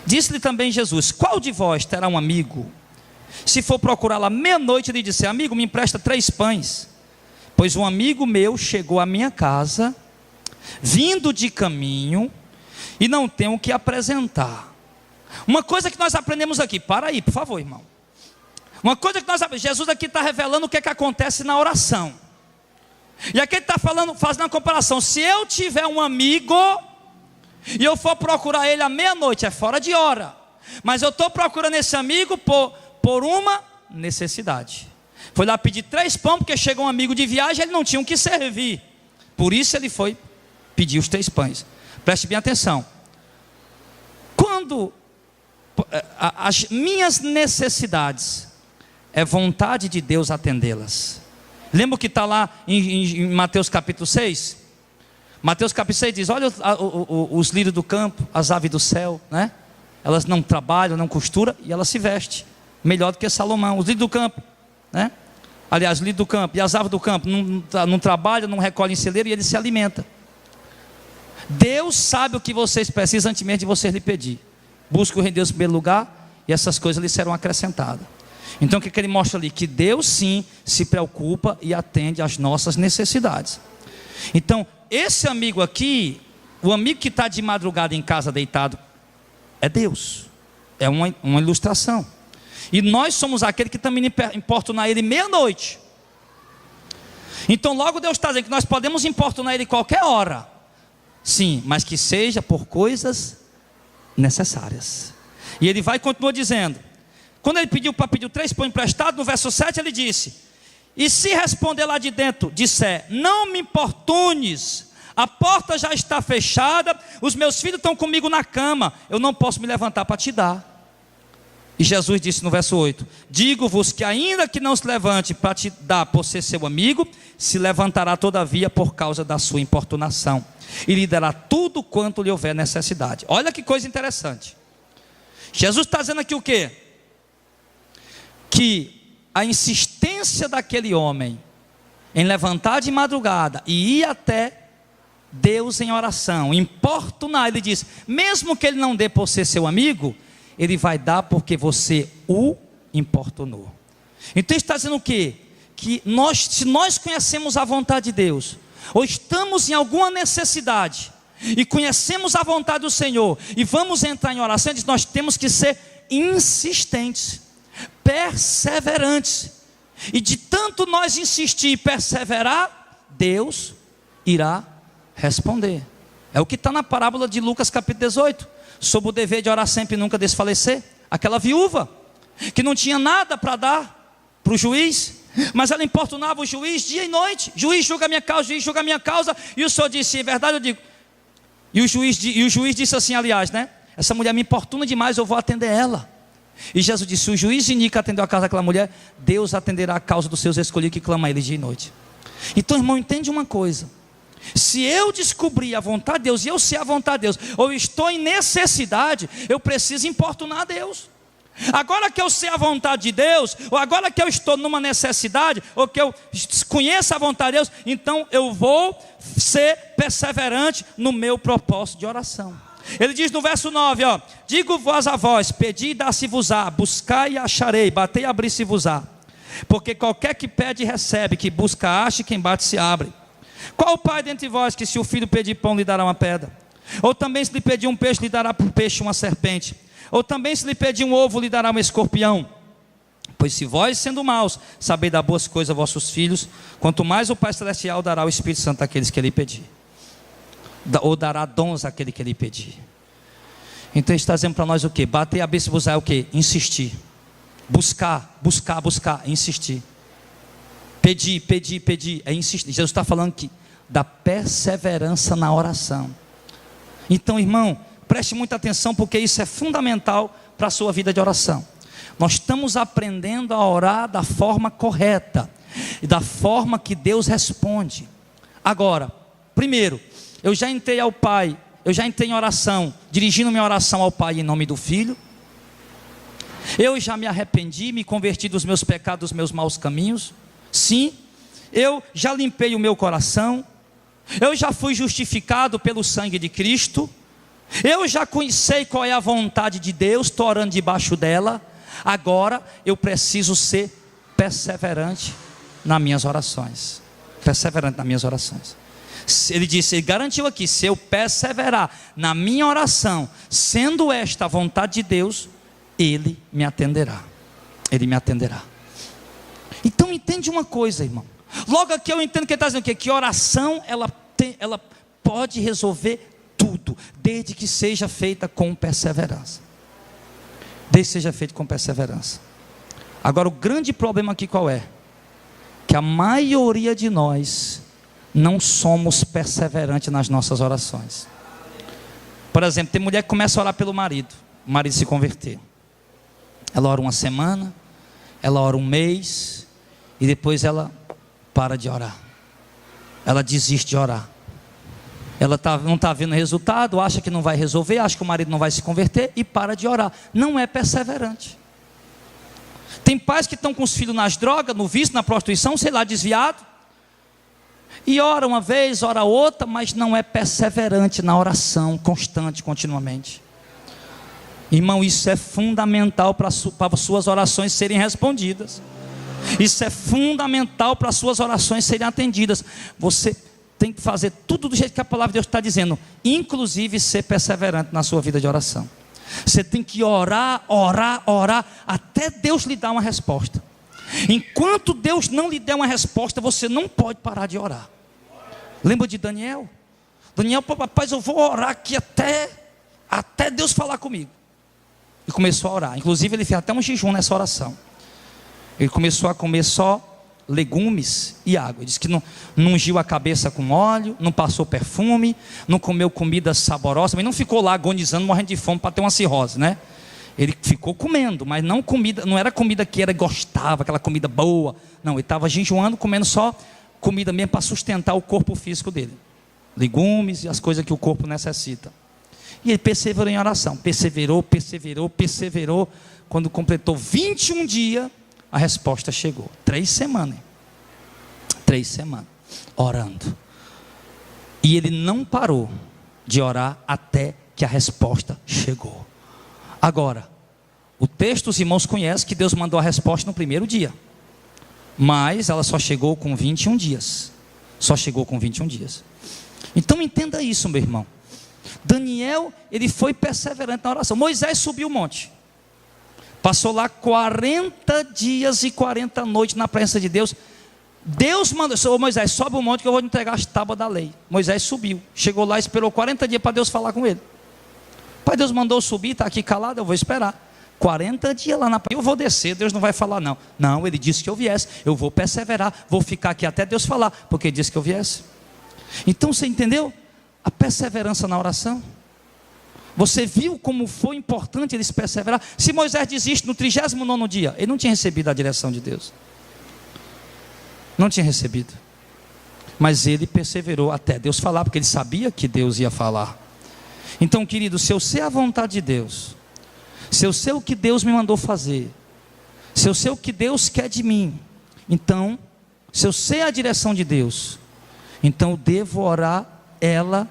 S1: Disse-lhe também Jesus, qual de vós terá um amigo, se for procurá-lo à meia-noite e lhe disser, amigo, me empresta 3 pães, pois um amigo meu chegou à minha casa, vindo de caminho, e não tenho o que apresentar. Uma coisa que nós aprendemos aqui, para aí, por favor, irmão. Uma coisa que Jesus aqui está revelando o que é que acontece na oração. E aqui ele está falando, fazendo uma comparação. Se eu tiver um amigo e eu for procurar ele à meia-noite, é fora de hora, mas eu estou procurando esse amigo por uma necessidade. Foi lá pedir 3 pães, porque chegou um amigo de viagem, ele não tinha o que servir. Por isso ele foi pedir os 3 pães. Preste bem atenção. Quando as minhas necessidades, é vontade de Deus atendê-las. Lembra o que está lá em Mateus capítulo 6? Mateus capítulo 6 diz: olha os lírios do campo, as aves do céu, né? Elas não trabalham, não costuram, e elas se vestem melhor do que Salomão. Os lírios do campo, né? Aliás, os lírios do campo e as aves do campo não trabalham, não recolhem celeiro, e ele se alimenta. Deus sabe o que vocês precisam antes mesmo de vocês lhe pedir. Busque o reino de Deus em primeiro lugar, e essas coisas lhe serão acrescentadas. Então o que ele mostra ali? Que Deus sim se preocupa e atende às nossas necessidades. Então esse amigo aqui, o amigo que está de madrugada em casa deitado, é Deus. É uma ilustração. E nós somos aquele que também importunar ele meia-noite. Então logo Deus está dizendo que nós podemos importunar ele qualquer hora. Sim, mas que seja por coisas necessárias. E ele vai e continua dizendo. Quando ele pediu para pedir 3 pães emprestados, no verso 7 ele disse: e se responder lá de dentro, disser, não me importunes, a porta já está fechada, os meus filhos estão comigo na cama, eu não posso me levantar para te dar. E Jesus disse no verso 8: digo-vos que ainda que não se levante para te dar por ser seu amigo, se levantará todavia por causa da sua importunação, e lhe dará tudo quanto lhe houver necessidade. Olha que coisa interessante. Jesus está dizendo aqui o quê? Que a insistência daquele homem em levantar de madrugada e ir até Deus em oração, importunar, ele diz, mesmo que ele não dê por ser seu amigo, ele vai dar porque você o importunou. Então ele está dizendo o quê? Que se nós conhecemos a vontade de Deus, ou estamos em alguma necessidade, e conhecemos a vontade do Senhor, e vamos entrar em oração, nós temos que ser insistentes, perseverantes, e de tanto nós insistir e perseverar, Deus irá responder. É o que está na parábola de Lucas capítulo 18, sobre o dever de orar sempre e nunca desfalecer. Aquela viúva, que não tinha nada para dar para o juiz, mas ela importunava o juiz dia e noite. Juiz, julga a minha causa, juiz, julga a minha causa. E o senhor disse, em verdade eu digo. E o juiz disse assim, aliás, né? Essa mulher me importuna demais, eu vou atender ela. E Jesus disse, se o juiz indica atender a causa daquela mulher, Deus atenderá a causa dos seus escolhidos que clamam a ele dia e noite. Então, irmão, entende uma coisa. Se eu descobrir a vontade de Deus, e eu sei a vontade de Deus, ou estou em necessidade, eu preciso importunar a Deus. Agora que eu sei a vontade de Deus, ou agora que eu estou numa necessidade, ou que eu conheço a vontade de Deus, então eu vou ser perseverante no meu propósito de oração. Ele diz no verso 9, ó, digo vós a vós, pedi e dá-se-vos-á, buscai e acharei, batei e abri-se-vos-á. Porque qualquer que pede recebe, que busca acha, e quem bate se abre. Qual o pai dentre vós que se o filho pedir pão lhe dará uma pedra? Ou também se lhe pedir um peixe lhe dará por peixe uma serpente? Ou também se lhe pedir um ovo lhe dará um escorpião? Pois se vós sendo maus sabeis dar boas coisas a vossos filhos, quanto mais o Pai Celestial dará o Espírito Santo àqueles que lhe pedir, ou dará dons àquele que lhe pedir. Então ele está dizendo para nós o que? Bater e abrir-se-vos-á é o que? Insistir, buscar, insistir. Pedir, é insistir. Jesus está falando aqui da perseverança na oração. Então, irmão, preste muita atenção, porque isso é fundamental para a sua vida de oração. Nós estamos aprendendo a orar da forma correta, e da forma que Deus responde. Agora, primeiro, eu já entrei ao Pai, eu já entrei em oração, dirigindo minha oração ao Pai em nome do Filho. Eu já me arrependi, me converti dos meus pecados, dos meus maus caminhos. Sim, eu já limpei o meu coração, eu já fui justificado pelo sangue de Cristo, eu já sei qual é a vontade de Deus, estou orando debaixo dela. Agora eu preciso ser perseverante nas minhas orações. Perseverante nas minhas orações. Ele disse, ele garantiu aqui, se eu perseverar na minha oração, sendo esta a vontade de Deus, Ele me atenderá. Ele me atenderá. Então entende uma coisa, irmão. Logo aqui eu entendo que ele está dizendo que oração ela pode resolver tudo, desde que seja feita com perseverança. Desde que seja feita com perseverança. Agora o grande problema aqui qual é? Que a maioria de nós não somos perseverantes nas nossas orações. Por exemplo, tem mulher que começa a orar pelo marido, o marido se converter. Ela ora uma semana, ela ora um mês e depois ela para de orar. Ela desiste de orar. Ela não está vendo resultado, acha que não vai resolver, acha que o marido não vai se converter e para de orar. Não é perseverante. Tem pais que estão com os filhos nas drogas, no vício, na prostituição, sei lá, desviado. E ora uma vez, ora outra, mas não é perseverante na oração, constante, continuamente. Irmão, isso é fundamental para suas orações serem respondidas. Isso é fundamental para suas orações serem atendidas. Você tem que fazer tudo do jeito que a palavra de Deus está dizendo, inclusive ser perseverante na sua vida de oração. Você tem que orar, orar, orar, até Deus lhe dar uma resposta. Enquanto Deus não lhe der uma resposta, você não pode parar de orar. Lembra de Daniel? Daniel, rapaz, eu vou orar aqui até Deus falar comigo. E começou a orar. Inclusive ele fez até um jejum nessa oração. Ele começou a comer só legumes e água. Ele disse que não ungiu a cabeça com óleo, não passou perfume, não comeu comida saborosa, mas não ficou lá agonizando, morrendo de fome para ter uma cirrose, né? Ele ficou comendo, mas não era comida que ele gostava, aquela comida boa. Não, ele estava jejuando, comendo só comida mesmo para sustentar o corpo físico dele. Legumes e as coisas que o corpo necessita. E ele perseverou em oração, perseverou. Quando completou 21 dias, a resposta chegou. 3 semanas, orando. E ele não parou de orar até que a resposta chegou. Agora, o texto os irmãos conhecem que Deus mandou a resposta no primeiro dia. Mas ela só chegou com 21 dias. Então entenda isso, meu irmão. Daniel, ele foi perseverante na oração. Moisés subiu o monte. Passou lá 40 dias e 40 noites na presença de Deus. Deus mandou, Moisés, sobe o monte que eu vou te entregar as tábuas da lei. Moisés subiu, chegou lá, esperou 40 dias para Deus falar com ele. Pai, Deus mandou subir, está aqui calado, eu vou esperar. 40 dias lá na praia, eu vou descer, Deus não vai falar não. Não, ele disse que eu viesse, eu vou perseverar, vou ficar aqui até Deus falar, porque ele disse que eu viesse. Então você entendeu? A perseverança na oração. Você viu como foi importante eles perseverar? Se Moisés desiste no 39º dia, ele não tinha recebido a direção de Deus. Não tinha recebido. Mas ele perseverou até Deus falar, porque ele sabia que Deus ia falar. Então, querido, se eu sei a vontade de Deus, se eu sei o que Deus me mandou fazer, se eu sei o que Deus quer de mim, então, se eu sei a direção de Deus, então eu devo orar ela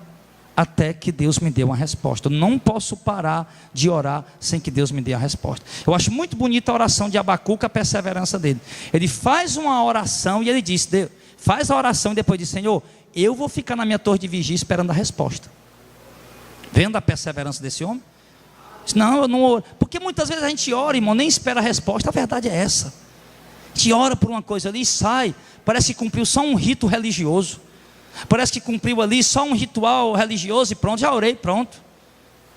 S1: até que Deus me dê uma resposta. Eu não posso parar de orar sem que Deus me dê a resposta. Eu acho muito bonita a oração de Abacuque, a perseverança dele. Ele faz uma oração e ele diz, Deus, faz a oração e depois diz, Senhor, eu vou ficar na minha torre de vigia esperando a resposta. Vendo a perseverança desse homem? Não, eu não oro. Porque muitas vezes a gente ora, irmão, nem espera a resposta. A verdade é essa. A gente ora por uma coisa ali e sai, parece que cumpriu só um rito religioso. Parece que cumpriu ali só um ritual religioso e pronto, já orei, pronto.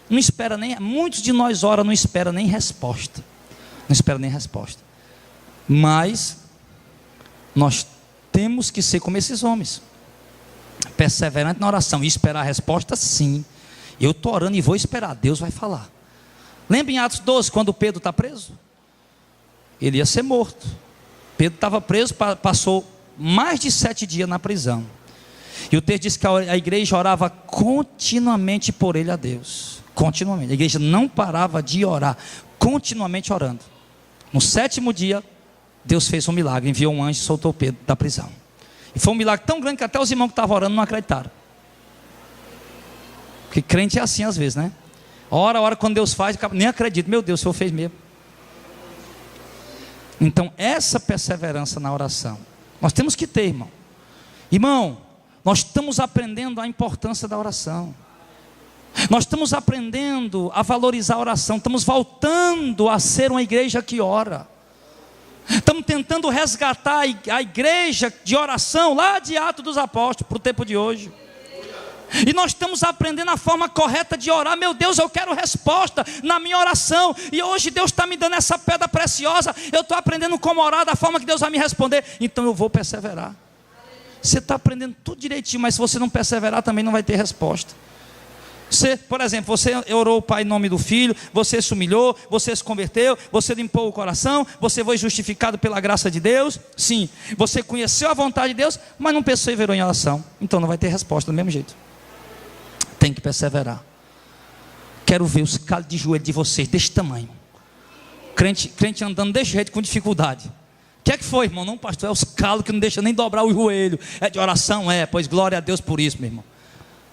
S1: Não espera nem, muitos de nós oram, não espera nem resposta. Não espera nem resposta. Mas nós temos que ser como esses homens. Perseverante na oração e esperar a resposta, sim. Eu estou orando e vou esperar, Deus vai falar. Lembra em Atos 12, quando Pedro está preso? Ele ia ser morto. Pedro estava preso, passou mais de 7 dias na prisão. E o texto diz que a igreja orava continuamente por ele a Deus. Continuamente. A igreja não parava de orar, continuamente orando. No 7º dia, Deus fez um milagre, enviou um anjo e soltou Pedro da prisão. E foi um milagre tão grande que até os irmãos que estavam orando não acreditaram. Porque crente é assim às vezes, né? Ora, quando Deus faz, nem acredito. Meu Deus, o Senhor fez mesmo. Então, essa perseverança na oração, nós temos que ter, irmão. Irmão, nós estamos aprendendo a importância da oração. Nós estamos aprendendo a valorizar a oração. Estamos voltando a ser uma igreja que ora. Estamos tentando resgatar a igreja de oração lá de Atos dos Apóstolos para o tempo de hoje. E nós estamos aprendendo a forma correta de orar. Meu Deus, eu quero resposta na minha oração. E hoje Deus está me dando essa pedra preciosa. Eu estou aprendendo como orar da forma que Deus vai me responder. Então eu vou perseverar. Você está aprendendo tudo direitinho, mas se você não perseverar também não vai ter resposta. Você, por exemplo, você orou o Pai em nome do Filho, você se humilhou, você se converteu, você limpou o coração, você foi justificado pela graça de Deus, sim. Você conheceu a vontade de Deus, mas não perseverou em oração, então não vai ter resposta do mesmo jeito. Tem que perseverar. Quero ver os calos de joelho de vocês desse tamanho. Crente andando desse jeito com dificuldade. O que é que foi, irmão? Não, pastor, é os calos que não deixam nem dobrar o joelho. É de oração? É, pois glória a Deus por isso, meu irmão.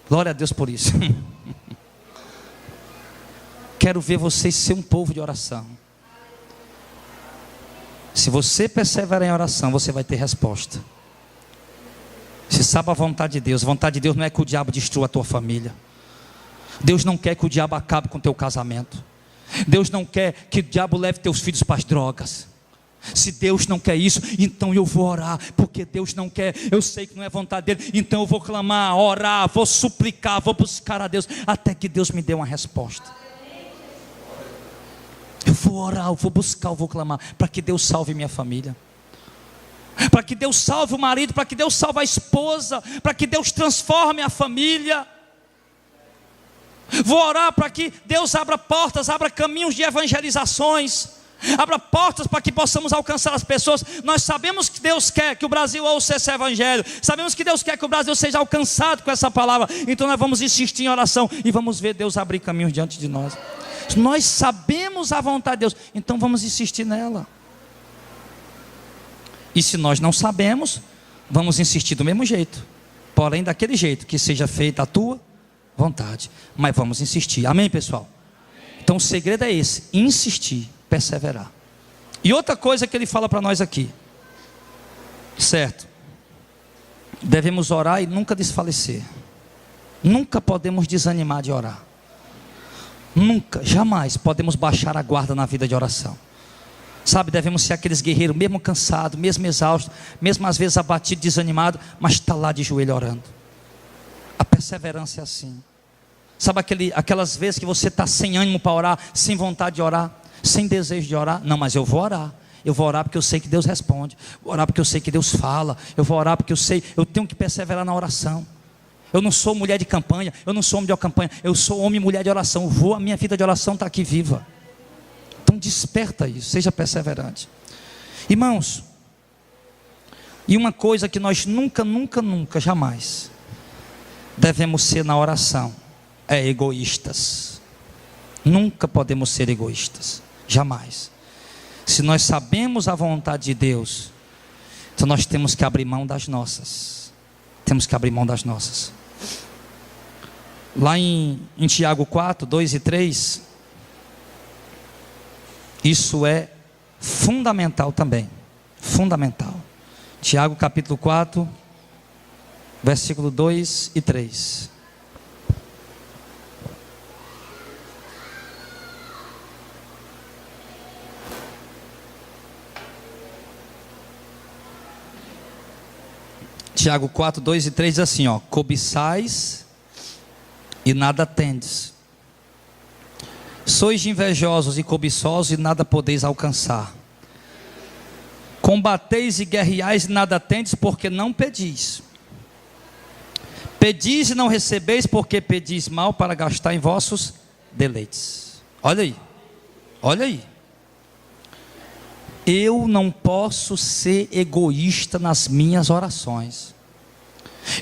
S1: Glória a Deus por isso. Quero ver vocês ser um povo de oração. Se você perseverar em oração, você vai ter resposta. Você sabe a vontade de Deus. A vontade de Deus não é que o diabo destrua a tua família. Deus não quer que o diabo acabe com o teu casamento. Deus não quer que o diabo leve teus filhos para as drogas. Se Deus não quer isso, então eu vou orar, porque Deus não quer, eu sei que não é vontade dele, então eu vou clamar, orar, vou suplicar, vou buscar a Deus, até que Deus me dê uma resposta. Eu vou orar, eu vou buscar, eu vou clamar, para que Deus salve minha família, para que Deus salve o marido, para que Deus salve a esposa, para que Deus transforme a família. Vou orar para que Deus abra portas, abra caminhos de evangelizações, abra portas para que possamos alcançar as pessoas. Nós sabemos que Deus quer que o Brasil ouça esse evangelho, sabemos que Deus quer que o Brasil seja alcançado com essa palavra, então nós vamos insistir em oração e vamos ver Deus abrir caminhos diante de nós. Nós sabemos a vontade de Deus, então vamos insistir nela. E se nós não sabemos, vamos insistir do mesmo jeito, porém daquele jeito, que seja feita a tua vontade, mas vamos insistir, amém, pessoal? Então o segredo é esse, insistir, perseverar. E outra coisa que ele fala para nós aqui, certo? Devemos orar e nunca desfalecer. Nunca podemos desanimar de orar. Nunca, jamais podemos baixar a guarda na vida de oração. Sabe, devemos ser aqueles guerreiros, mesmo cansado, mesmo exausto, mesmo às vezes abatido, desanimado, mas está lá de joelho orando. A perseverança é assim. Sabe aquelas vezes que você está sem ânimo para orar, sem vontade de orar, sem desejo de orar? Não, mas eu vou orar. Eu vou orar porque eu sei que Deus responde. Vou orar porque eu sei que Deus fala. Eu vou orar porque eu sei, eu tenho que perseverar na oração. Eu não sou mulher de campanha, eu não sou homem de campanha, eu sou homem e mulher de oração. A minha vida de oração está aqui viva. Então desperta isso, seja perseverante. Irmãos, e uma coisa que nós nunca, jamais devemos ser na oração é egoístas. Nunca podemos ser egoístas, jamais. Se nós sabemos a vontade de Deus, então nós temos que abrir mão das nossas. Temos que abrir mão das nossas. Lá em Tiago 4, 2 e 3, isso é fundamental também. Fundamental. Tiago capítulo 4, versículo 2 e 3. Tiago 4, 2 e 3 diz assim, ó: cobiçais e nada tendes, sois invejosos e cobiçosos e nada podeis alcançar, combateis e guerreais e nada tendes, porque não pedis. Pedis e não recebeis, porque pedis mal para gastar em vossos deleites. Olha aí, olha aí. Eu não posso ser egoísta nas minhas orações.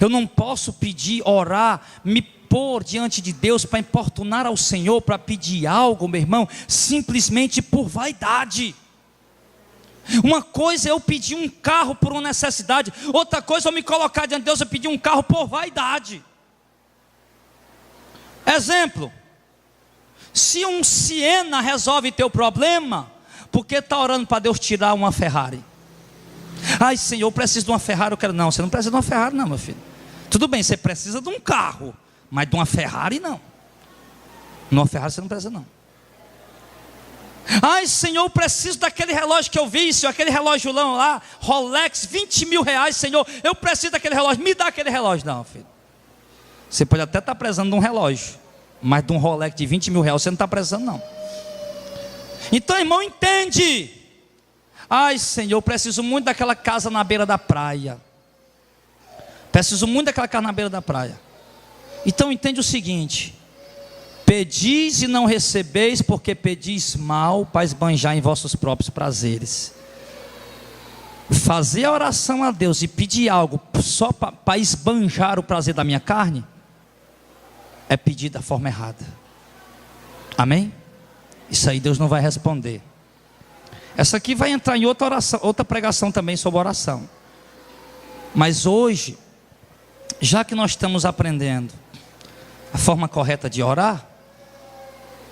S1: Eu não posso pedir, orar, me pôr diante de Deus para importunar ao Senhor, para pedir algo, meu irmão, simplesmente por vaidade. Uma coisa é eu pedir um carro por uma necessidade, outra coisa é eu me colocar diante de Deus e pedir um carro por vaidade. Exemplo: se um Siena resolve teu problema, por que está orando para Deus tirar uma Ferrari? Ai, Senhor, eu preciso de uma Ferrari, eu quero. Não, você não precisa de uma Ferrari não, meu filho. Tudo bem, você precisa de um carro, mas de uma Ferrari não. Numa Ferrari você não precisa não. Ai, Senhor, eu preciso daquele relógio que eu vi, Senhor, aquele relógio lá, Rolex, 20 mil reais, Senhor, eu preciso daquele relógio, me dá aquele relógio. Não, filho, você pode até estar precisando de um relógio, mas de um Rolex de 20 mil reais você não está precisando não. Então, irmão, entende. Ai, Senhor, eu preciso muito daquela casa na beira da praia. Preciso muito daquela casa na beira da praia. Então entende o seguinte: Pedis e não recebeis, porque pedis mal para esbanjar em vossos próprios prazeres. Fazer a oração a Deus e pedir algo só para esbanjar o prazer da minha carne, é pedir da forma errada. Amém? Isso aí Deus não vai responder. Essa aqui vai entrar em outra oração, outra pregação também sobre oração. Mas hoje, já que nós estamos aprendendo a forma correta de orar,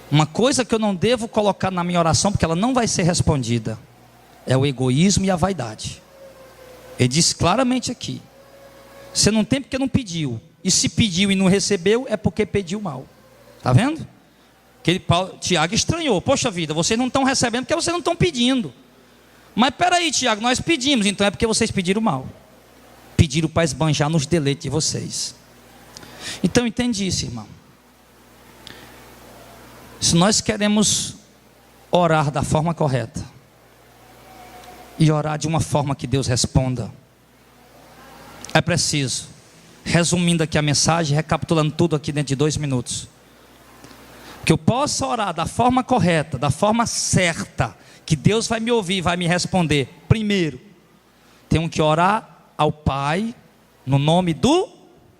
S1: uma coisa que eu não devo colocar na minha oração, porque ela não vai ser respondida, é o egoísmo e a vaidade. Ele diz claramente aqui: você não tem porque não pediu, e se pediu e não recebeu, é porque pediu mal. Está vendo? Tiago estranhou: poxa vida, vocês não estão recebendo porque vocês não estão pedindo. Mas peraí, Tiago, nós pedimos, então é porque vocês pediram mal, pediram para esbanjar nos deleites de vocês. Então entende isso, irmão. Se nós queremos orar da forma correta e orar de uma forma que Deus responda, é preciso, resumindo aqui a mensagem, recapitulando tudo aqui dentro de 2 minutos, que eu possa orar da forma correta, da forma certa, que Deus vai me ouvir, vai me responder. Primeiro, tenho que orar ao Pai no nome do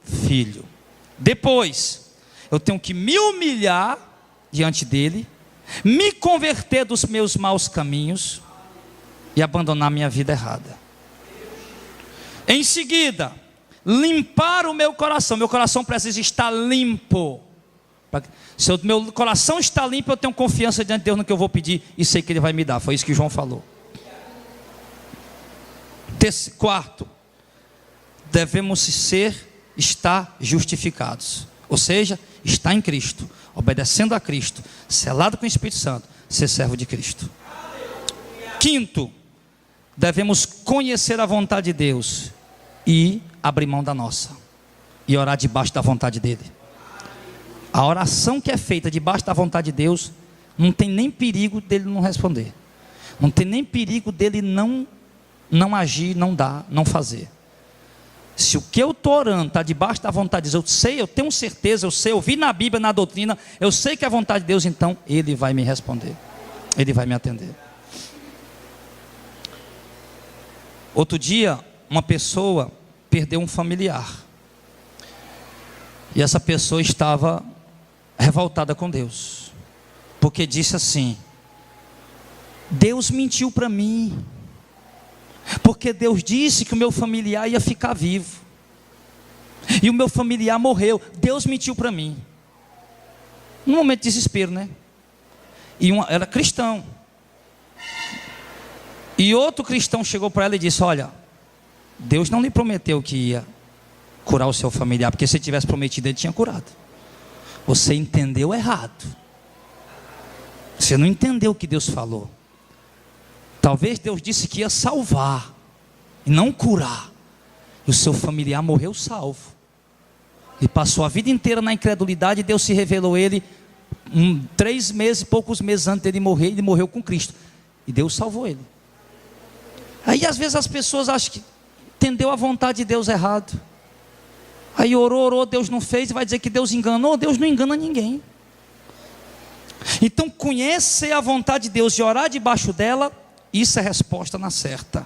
S1: Filho. Depois, eu tenho que me humilhar diante dele, me converter dos meus maus caminhos e abandonar minha vida errada. Em seguida, limpar o meu coração. Meu coração precisa estar limpo. Se o meu coração está limpo, eu tenho confiança diante de Deus no que eu vou pedir e sei que Ele vai me dar. Foi isso que João falou. Quarto, devemos estar justificados, ou seja, estar em Cristo, obedecendo a Cristo, selado com o Espírito Santo, ser servo de Cristo. Quinto, devemos conhecer a vontade de Deus e abrir mão da nossa, e orar debaixo da vontade dEle. A oração que é feita debaixo da vontade de Deus, não tem nem perigo dEle não responder, não tem nem perigo dEle não agir, não dar, não fazer. Se o que eu estou orando está debaixo da vontade de Deus, eu sei, eu tenho certeza, eu sei, eu vi na Bíblia, na doutrina, eu sei que é a vontade de Deus, então Ele vai me responder, Ele vai me atender. Outro dia, uma pessoa perdeu um familiar, e essa pessoa estava revoltada com Deus, porque disse assim: Deus mentiu para mim, porque Deus disse que o meu familiar ia ficar vivo, e o meu familiar morreu. Deus mentiu para mim. Num momento de desespero, né? Era cristão, e outro cristão chegou para ela e disse: olha, Deus não lhe prometeu que ia curar o seu familiar, porque se ele tivesse prometido, ele tinha curado. Você entendeu errado, você não entendeu o que Deus falou. Talvez Deus disse que ia salvar e não curar, e o seu familiar morreu salvo, e passou a vida inteira na incredulidade, e Deus se revelou a ele 3 meses, poucos meses antes dele morrer. Ele morreu com Cristo, e Deus salvou ele. Aí às vezes as pessoas acham que entendeu a vontade de Deus errado, aí orou, Deus não fez, e vai dizer que Deus enganou. Deus não engana ninguém. Então conhecer a vontade de Deus e orar debaixo dela, isso é resposta na certa.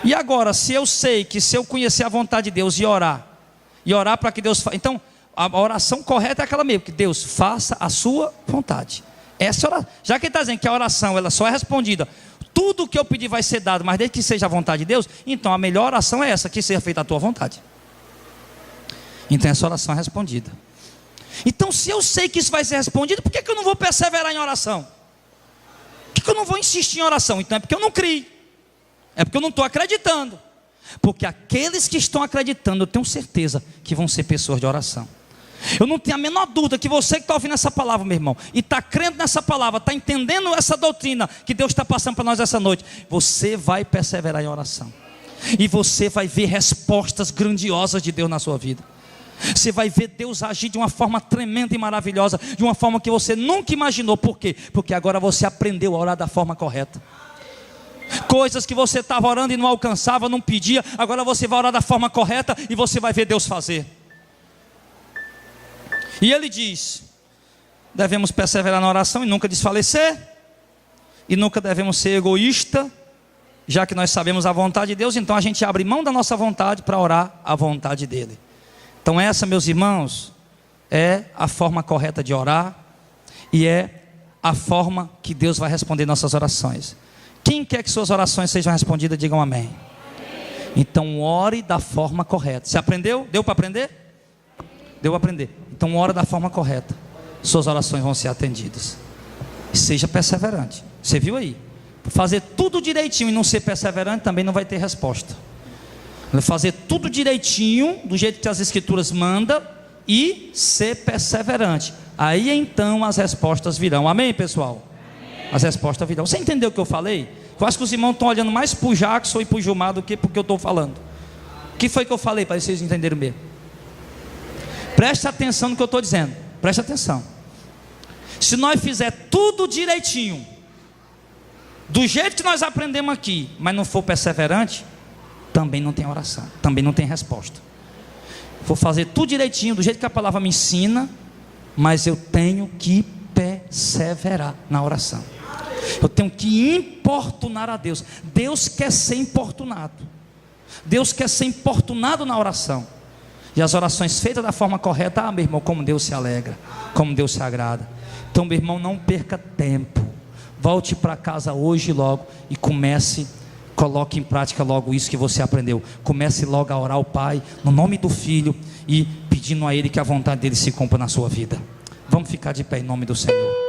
S1: E agora, se eu sei que se eu conhecer a vontade de Deus e orar para que Deus faça, então a oração correta é aquela mesmo, que Deus faça a sua vontade. Essa oração, já que ele está dizendo que a oração ela só é respondida, tudo o que eu pedir vai ser dado, mas desde que seja a vontade de Deus, então a melhor oração é essa, que seja feita a tua vontade. Então essa oração é respondida. Então se eu sei que isso vai ser respondido, por que eu não vou perseverar em oração? Por que eu não vou insistir em oração? Então é porque eu não creio, é porque eu não estou acreditando. Porque aqueles que estão acreditando, eu tenho certeza que vão ser pessoas de oração. Eu não tenho a menor dúvida que você que está ouvindo essa palavra, meu irmão, e está crendo nessa palavra, está entendendo essa doutrina que Deus está passando para nós essa noite, você vai perseverar em oração, e você vai ver respostas grandiosas de Deus na sua vida. Você vai ver Deus agir de uma forma tremenda e maravilhosa, de uma forma que você nunca imaginou. Por quê? Porque agora você aprendeu a orar da forma correta. Coisas que você estava orando e não alcançava, não pedia, agora você vai orar da forma correta e você vai ver Deus fazer. E ele diz: devemos perseverar na oração e nunca desfalecer. E nunca devemos ser egoísta, já que nós sabemos a vontade de Deus, então a gente abre mão da nossa vontade para orar a vontade dele. Então essa, meus irmãos, é a forma correta de orar e é a forma que Deus vai responder nossas orações. Quem quer que suas orações sejam respondidas, digam amém. Então ore da forma correta. Você aprendeu? Deu para aprender? Deu para aprender. Então ore da forma correta. Suas orações vão ser atendidas. E seja perseverante. Você viu aí? Fazer tudo direitinho e não ser perseverante também não vai ter resposta. Fazer tudo direitinho, do jeito que as Escrituras mandam, e ser perseverante. Aí então as respostas virão. Amém, pessoal? Amém. As respostas virão. Você entendeu o que eu falei? Eu acho que os irmãos estão olhando mais para o Jackson e para o Gilmar do que porque eu estou falando. O que foi que eu falei para vocês entenderem mesmo? Preste atenção no que eu estou dizendo. Preste atenção. Se nós fizer tudo direitinho, do jeito que nós aprendemos aqui, mas não for perseverante, também não tem oração, também não tem resposta. Vou fazer tudo direitinho, do jeito que a palavra me ensina, mas eu tenho que perseverar na oração. Eu tenho que importunar a Deus. Deus quer ser importunado. Deus quer ser importunado na oração. E as orações feitas da forma correta, meu irmão, como Deus se alegra, como Deus se agrada. Então, meu irmão, não perca tempo. Volte para casa hoje logo e coloque em prática logo isso que você aprendeu. Comece logo a orar ao Pai, no nome do Filho, e pedindo a Ele que a vontade dele se cumpra na sua vida. Vamos ficar de pé em nome do Senhor.